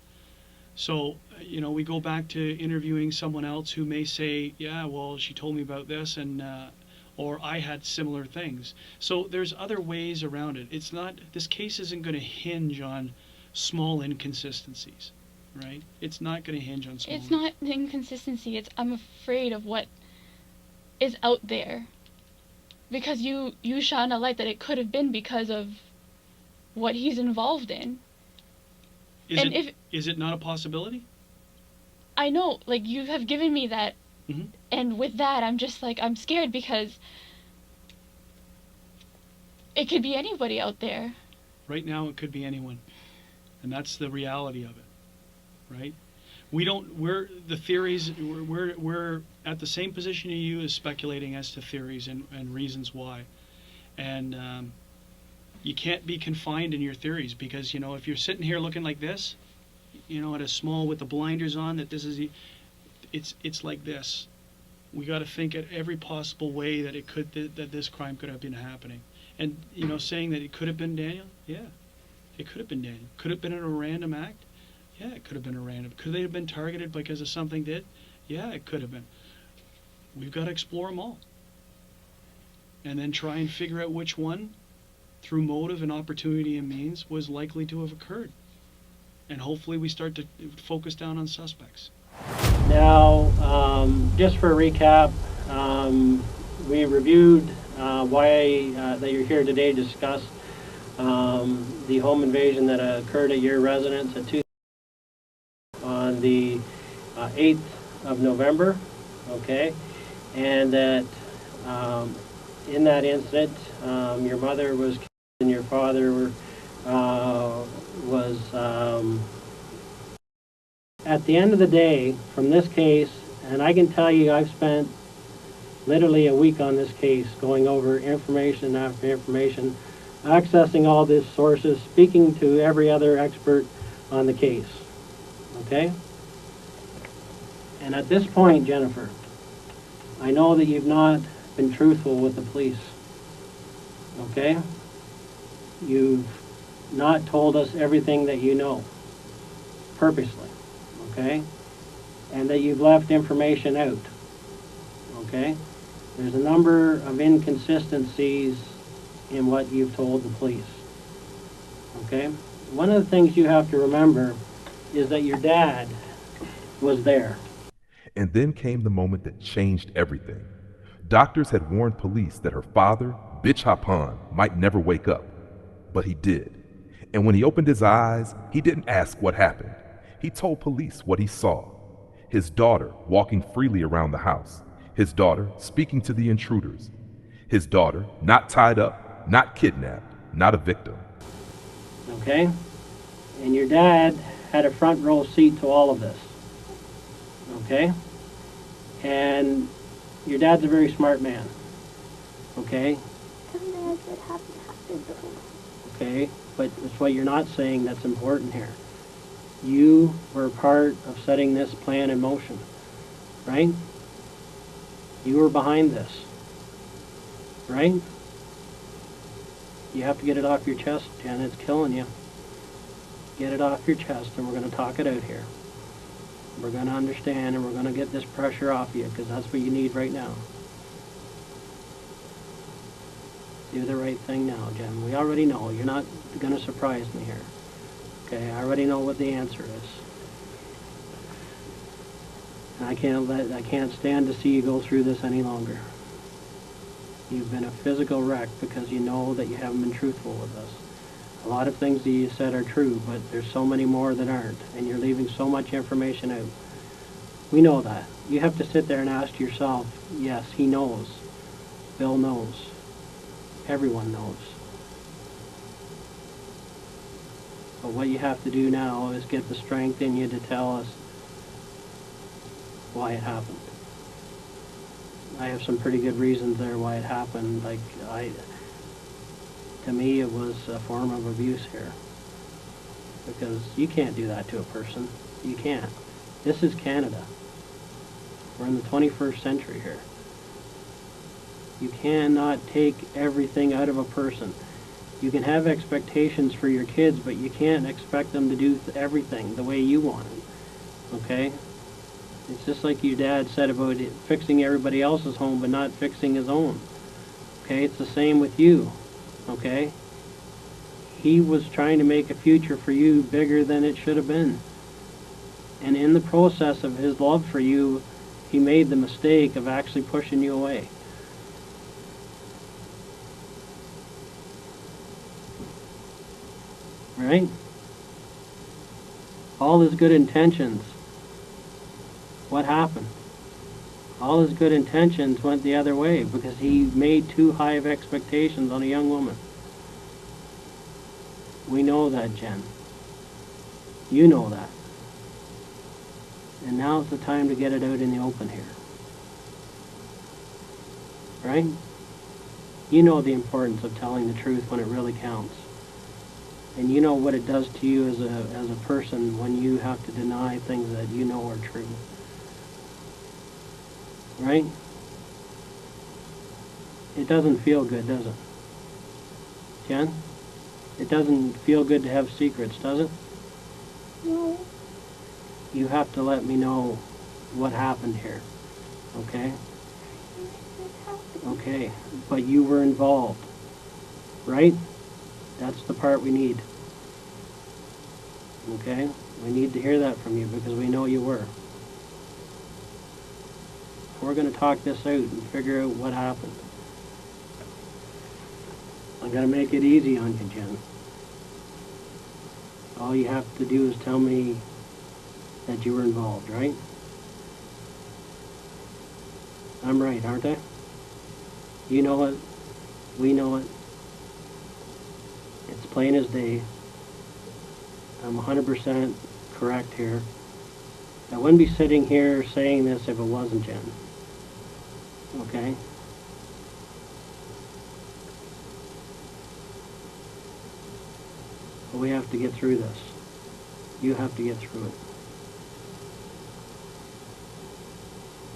So, we go back to interviewing someone else who may say, yeah, well, she told me about this, and or I had similar things. So there's other ways around it. This case isn't going to hinge on small inconsistencies. Right? It's not going to hinge on small. It's not the inconsistency. I'm afraid of what is out there. Because you shine a light that it could have been because of what he's involved in. Is it not a possibility? I know, like, you have given me that, mm-hmm. And with that, I'm just like, I'm scared because it could be anybody out there. Right now, it could be anyone. And that's the reality of it. Right? We're at the same position as you, as speculating as to theories and reasons why. And you can't be confined in your theories, because, if you're sitting here looking like this, at a small with the blinders on, that this is, it's like this. We got to think at every possible way that that this crime could have been happening. And, saying that it could have been Daniel, yeah, it could have been Daniel. Could have been a random act. Yeah, it could have been a random. Could they have been targeted because of something did? Yeah, it could have been. We've got to explore them all. And then try and figure out which one, through motive and opportunity and means, was likely to have occurred. And hopefully we start to focus down on suspects. Now, just for a recap, we reviewed why that you're here today to discuss the home invasion that occurred at your residence at on the 8th of November, okay, and that in that incident, your mother was killed and your father was, at the end of the day, from this case, and I can tell you I've spent literally a week on this case, going over information after information, accessing all these sources, speaking to every other expert on the case. Okay? And at this point, Jennifer, I know that you've not been truthful with the police. Okay? You've not told us everything that you know, purposely. Okay? And that you've left information out. Okay? There's a number of inconsistencies in what you've told the police. Okay? One of the things you have to remember is that your dad was there. And then came the moment that changed everything. Doctors had warned police that her father, Bitch Hapan, might never wake up. But he did. And when he opened his eyes, he didn't ask what happened. He told police what he saw. His daughter walking freely around the house. His daughter speaking to the intruders. His daughter not tied up, not kidnapped, not a victim. Okay? And your dad had a front row seat to all of this. Okay? And your dad's a very smart man. Okay? Something like that haven't happened before. Okay? But it's what you're not saying that's important here. You were a part of setting this plan in motion. Right? You were behind this. Right? You have to get it off your chest, Jen. It's killing you. Get it off your chest, and we're going to talk it out here. We're going to understand, and we're going to get this pressure off you, because that's what you need right now. Do the right thing now, Jen. We already know. You're not going to surprise me here. Okay, I already know what the answer is. And I can't stand to see you go through this any longer. You've been a physical wreck because you know that you haven't been truthful with us. A lot of things that you said are true, but there's so many more that aren't, and you're leaving so much information out. We know that. You have to sit there and ask yourself, yes, he knows. Bill knows. Everyone knows. But what you have to do now is get the strength in you to tell us why it happened. I have some pretty good reasons there why it happened. To me, it was a form of abuse here. Because you can't do that to a person. You can't. This is Canada. We're in the 21st century here. You cannot take everything out of a person. You can have expectations for your kids, but you can't expect them to do everything the way you want it. Okay? It's just like your dad said about it, fixing everybody else's home but not fixing his own. Okay? It's the same with you. Okay? He was trying to make a future for you bigger than it should have been. And in the process of his love for you, he made the mistake of actually pushing you away. Right? All his good intentions. What happened? All his good intentions went the other way because he made too high of expectations on a young woman. We know that, Jen. You know that. And now's the time to get it out in the open here. Right? You know the importance of telling the truth when it really counts. And you know what it does to you as a person when you have to deny things that you know are true. Right? It doesn't feel good, does it? Jen? It doesn't feel good to have secrets, does it? No. You have to let me know what happened here. Okay? Okay. But you were involved. Right? That's the part we need. Okay? We need to hear that from you because we know you were. We're going to talk this out and figure out what happened. I'm going to make it easy on you, Jen. All you have to do is tell me that you were involved, right? I'm right, aren't I? You know it. We know it. It's plain as day. I'm 100% correct here. I wouldn't be sitting here saying this if it wasn't Jen. Okay? But we have to get through this. You have to get through it.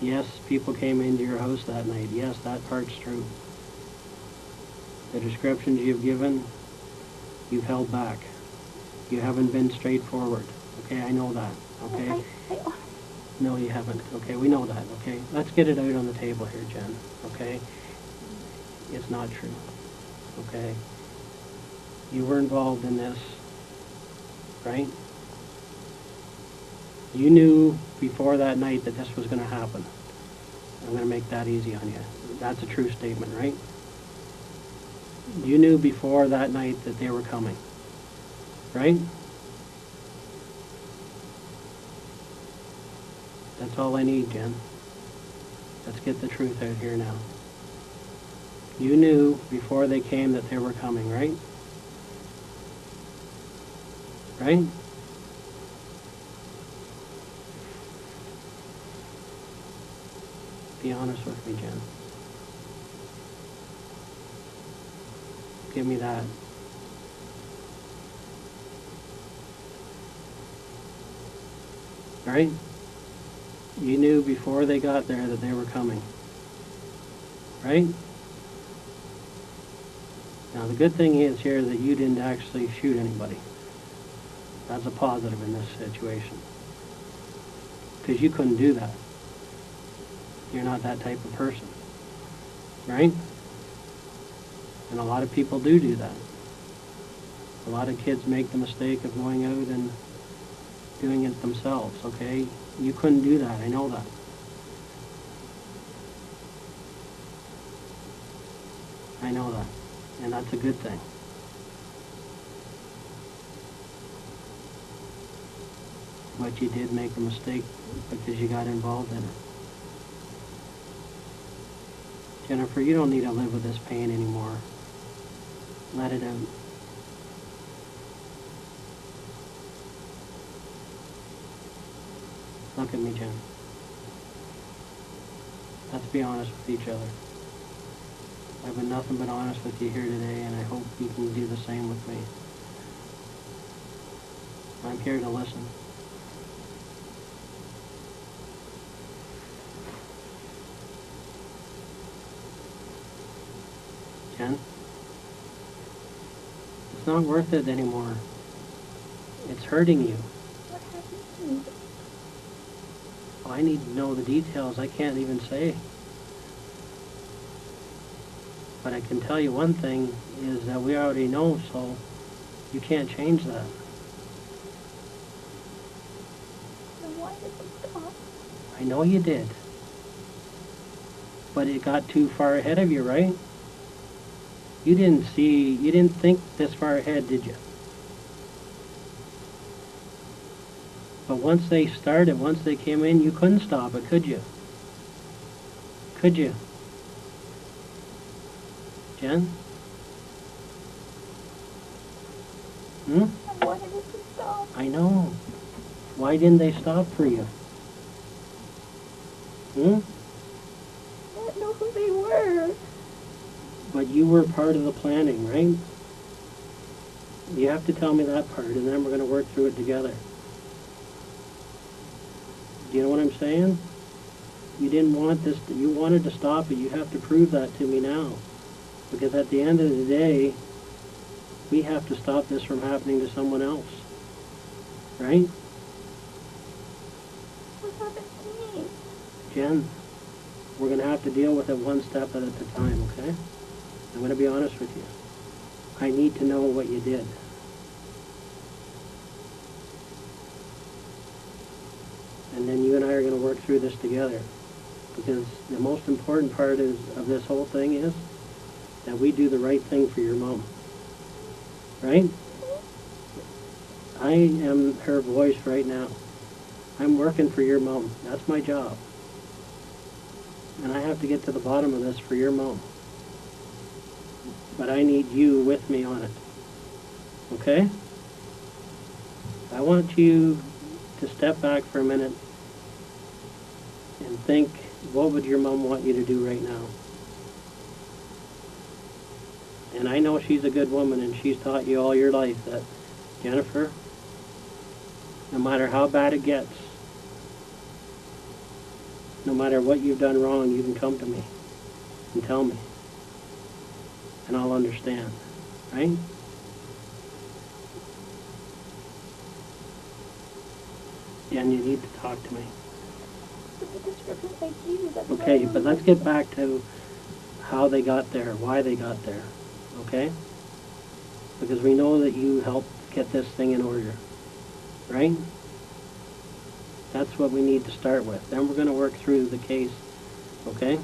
Yes, people came into your house that night. Yes, that part's true. The descriptions you've given, you've held back. You haven't been straightforward. Okay, I know that. Okay? No, you haven't. Okay, we know that. Okay? Let's get it out on the table here, Jen. Okay? It's not true. Okay? You were involved in this, right? You knew before that night that this was going to happen. I'm going to make that easy on you. That's a true statement, right? You knew before that night that they were coming, right? That's all I need, Jen. Let's get the truth out here now. You knew before they came that they were coming, right? Right? Be honest with me, Jen. Give me that. Right? You knew before they got there that they were coming. Right? Now the good thing is here that you didn't actually shoot anybody. That's a positive in this situation. Because you couldn't do that. You're not that type of person. Right? And a lot of people do that. A lot of kids make the mistake of going out and doing it themselves, okay? You couldn't do that, I know that. I know that. And that's a good thing. But you did make a mistake because you got involved in it. Jennifer, you don't need to live with this pain anymore. Let it out. Look at me, Jen. Let's be honest with each other. I've been nothing but honest with you here today, and I hope you can do the same with me. I'm here to listen. Jen? It's not worth it anymore. It's hurting you. What happened? I need to know the details. I can't even say. But I can tell you one thing is that we already know, so you can't change that. Then why did it stop? I know you did. But it got too far ahead of you, right? You didn't think this far ahead, did you? But once they started, once they came in, you couldn't stop it, could you? Could you? Jen? Hmm? I wanted it to stop. I know. Why didn't they stop for you? Hmm? I didn't know who they were. But you were part of the planning, right? You have to tell me that part, and then we're going to work through it together. Do you know what I'm saying? You didn't want this, you wanted to stop it. You have to prove that to me now. Because at the end of the day, we have to stop this from happening to someone else. Right? What happened to me? Jen, we're going to have to deal with it one step at a time, okay? I'm going to be honest with you. I need to know what you did. And then you and I are going to work through this together. Because the most important part of this whole thing is that we do the right thing for your mom. Right? I am her voice right now. I'm working for your mom. That's my job. And I have to get to the bottom of this for your mom. But I need you with me on it. Okay? I want you to step back for a minute and think, what would your mom want you to do right now? And I know she's a good woman, and she's taught you all your life that, Jennifer, no matter how bad it gets, no matter what you've done wrong, you can come to me and tell me. And I'll understand, right? Jen, you need to talk to me. But the description like you. That's Okay, but let's get back to how they got there, why they got there, okay? Because we know that you helped get this thing in order, right? That's what we need to start with. Then we're going to work through the case, okay?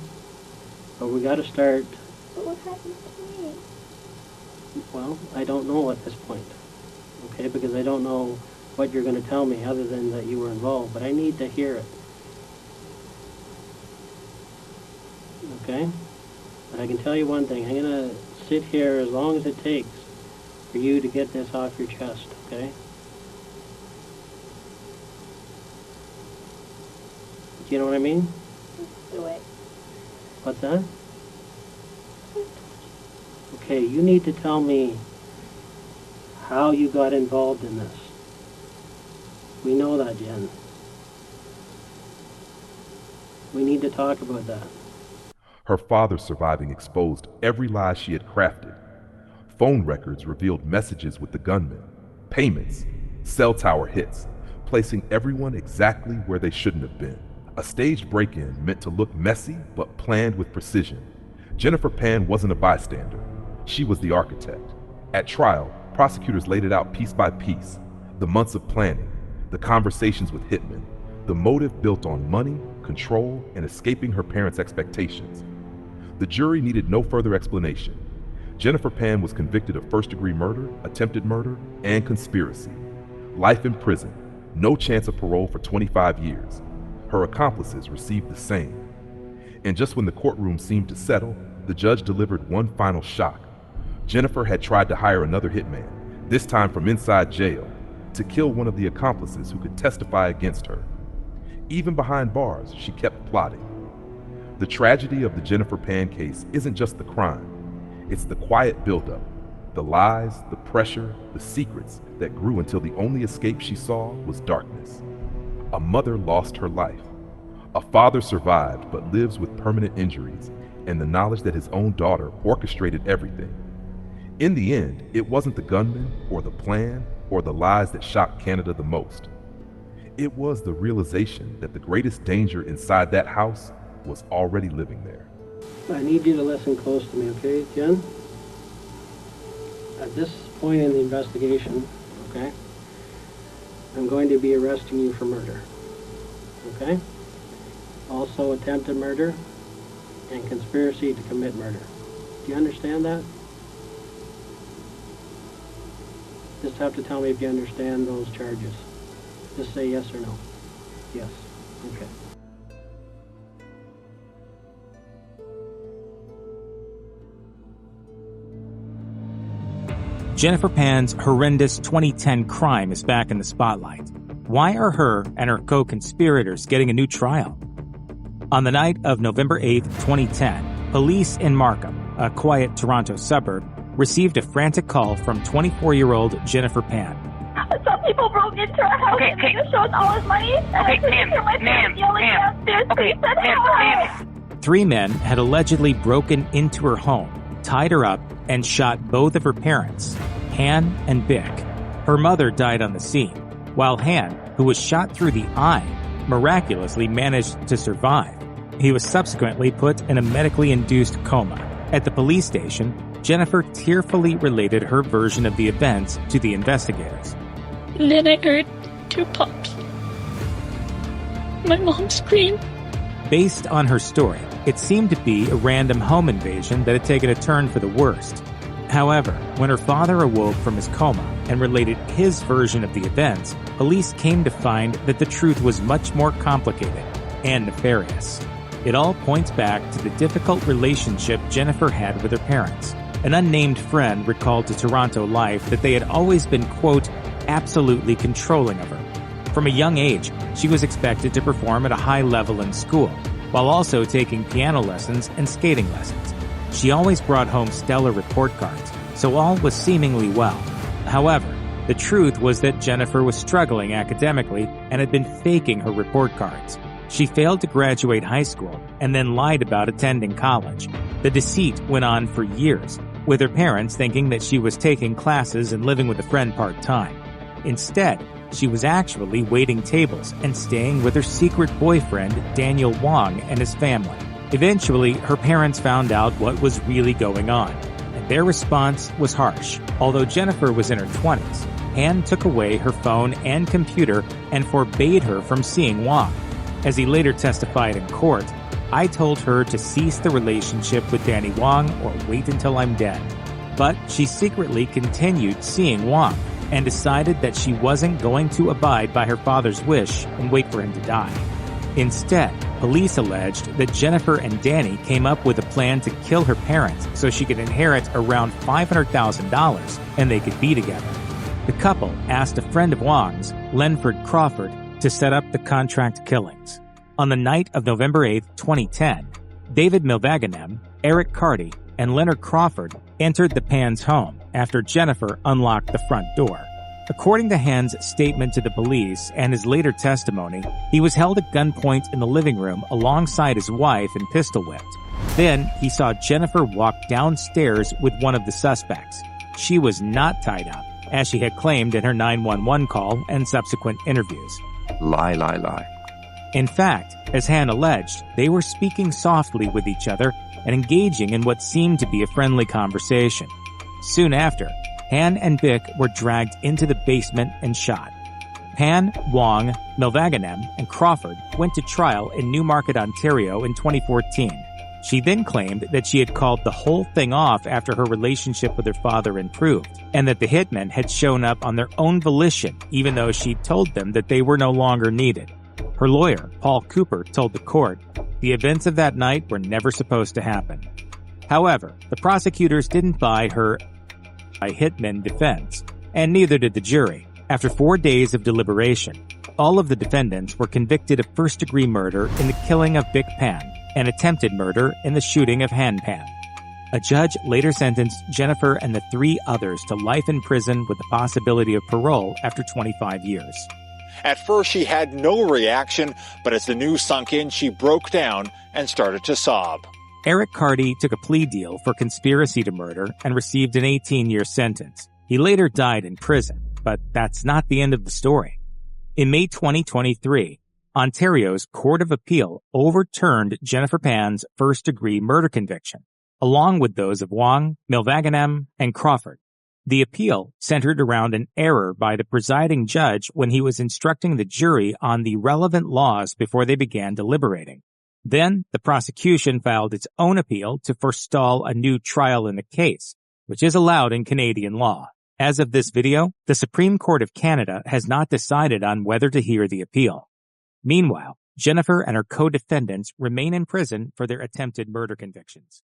But we got to start. But what happened to me? Well, I don't know at this point, okay? Because I don't know what you're going to tell me other than that you were involved, but I need to hear it. okay? But I can tell you one thing. I'm going to sit here as long as it takes for you to get this off your chest, okay? Do you know what I mean? Do it. What's that? Okay, you need to tell me how you got involved in this. We know that, Jen. We need to talk about that. Her father's surviving exposed every lie she had crafted. Phone records revealed messages with the gunman, payments, cell tower hits, placing everyone exactly where they shouldn't have been. A staged break-in meant to look messy but planned with precision. Jennifer Pan wasn't a bystander. She was the architect. At trial, prosecutors laid it out piece by piece. The months of planning, the conversations with HITMEN, the motive built on money, control, and escaping her parents' expectations. The jury needed no further explanation. Jennifer Pan was convicted of first-degree murder, attempted murder, and conspiracy. Life in prison, no chance of parole for 25 years. Her accomplices received the same. And just when the courtroom seemed to settle, the judge delivered one final shock. Jennifer had tried to hire another hitman, this time from inside jail, to kill one of the accomplices who could testify against her. Even behind bars, she kept plotting. The tragedy of the Jennifer Pan case isn't just the crime. It's the quiet buildup, the lies, the pressure, the secrets that grew until the only escape she saw was darkness. A mother lost her life. A father survived but lives with permanent injuries and the knowledge that his own daughter orchestrated everything. In the end, it wasn't the gunman or the plan or the lies that shocked Canada the most. It was the realization that the greatest danger inside that house was already living there. I need you to listen close to me, okay, Jen? At this point in the investigation, okay, I'm going to be arresting you for murder, okay? Also attempted murder and conspiracy to commit murder. Do you understand that? Just have to tell me if you understand those charges. Just say yes or no. Yes. Okay. Jennifer Pan's horrendous 2010 crime is back in the spotlight. Why are her and her co-conspirators getting a new trial? On the night of November 8, 2010, police in Markham, a quiet Toronto suburb, received a frantic call from 24-year-old Jennifer Pan. Some people broke into our house and they just showed all his money. Three men had allegedly broken into her home, tied her up, and shot both of her parents, Han and Bick. Her mother died on the scene, while Han, who was shot through the eye, miraculously managed to survive. He was subsequently put in a medically induced coma. At the police station, Jennifer tearfully related her version of the events to the investigators. And then I heard two pops. My mom screamed. Based on her story, it seemed to be a random home invasion that had taken a turn for the worst. However, when her father awoke from his coma and related his version of the events, police came to find that the truth was much more complicated and nefarious. It all points back to the difficult relationship Jennifer had with her parents. An unnamed friend recalled to Toronto Life that they had always been, quote, absolutely controlling of her. From a young age, she was expected to perform at a high level in school, while also taking piano lessons and skating lessons. She always brought home stellar report cards, so all was seemingly well. However, the truth was that Jennifer was struggling academically and had been faking her report cards. She failed to graduate high school and then lied about attending college. The deceit went on for years, with her parents thinking that she was taking classes and living with a friend part-time. Instead, she was actually waiting tables and staying with her secret boyfriend, Daniel Wong, and his family. Eventually, her parents found out what was really going on, and their response was harsh. Although Jennifer was in her 20s, Han took away her phone and computer and forbade her from seeing Wong. As he later testified in court, I told her to cease the relationship with Danny Wong or wait until I'm dead. But she secretly continued seeing Wong and decided that she wasn't going to abide by her father's wish and wait for him to die. Instead, police alleged that Jennifer and Danny came up with a plan to kill her parents so she could inherit around $500,000 and they could be together. The couple asked a friend of Wong's, Lenford Crawford, to set up the contract killings. On the night of November 8, 2010, David Milvaganem, Eric Carty, and Leonard Crawford entered the Pan's home after Jennifer unlocked the front door. According to Hand's statement to the police and his later testimony, he was held at gunpoint in the living room alongside his wife and pistol whipped. Then he saw Jennifer walk downstairs with one of the suspects. She was not tied up, as she had claimed in her 911 call and subsequent interviews. Lie, lie, lie. In fact, as Han alleged, they were speaking softly with each other and engaging in what seemed to be a friendly conversation. Soon after, Han and Bick were dragged into the basement and shot. Han, Wong, Milvaganem, and Crawford went to trial in Newmarket, Ontario in 2014. She then claimed that she had called the whole thing off after her relationship with her father improved, and that the hitmen had shown up on their own volition even though she told them that they were no longer needed. Her lawyer, Paul Cooper, told the court the events of that night were never supposed to happen. However, the prosecutors didn't buy her hitmen defense, and neither did the jury. After 4 days of deliberation, all of the defendants were convicted of first-degree murder in the killing of Bick Pan and attempted murder in the shooting of Han Pan. A judge later sentenced Jennifer and the 3 others to life in prison with the possibility of parole after 25 years. At first, she had no reaction, but as the news sunk in, she broke down and started to sob. Eric Carty took a plea deal for conspiracy to murder and received an 18-year sentence. He later died in prison, but that's not the end of the story. In May 2023, Ontario's Court of Appeal overturned Jennifer Pan's first-degree murder conviction, along with those of Wong, Milvaganem, and Crawford. The appeal centered around an error by the presiding judge when he was instructing the jury on the relevant laws before they began deliberating. Then, the prosecution filed its own appeal to forestall a new trial in the case, which is allowed in Canadian law. As of this video, the Supreme Court of Canada has not decided on whether to hear the appeal. Meanwhile, Jennifer and her co-defendants remain in prison for their attempted murder convictions.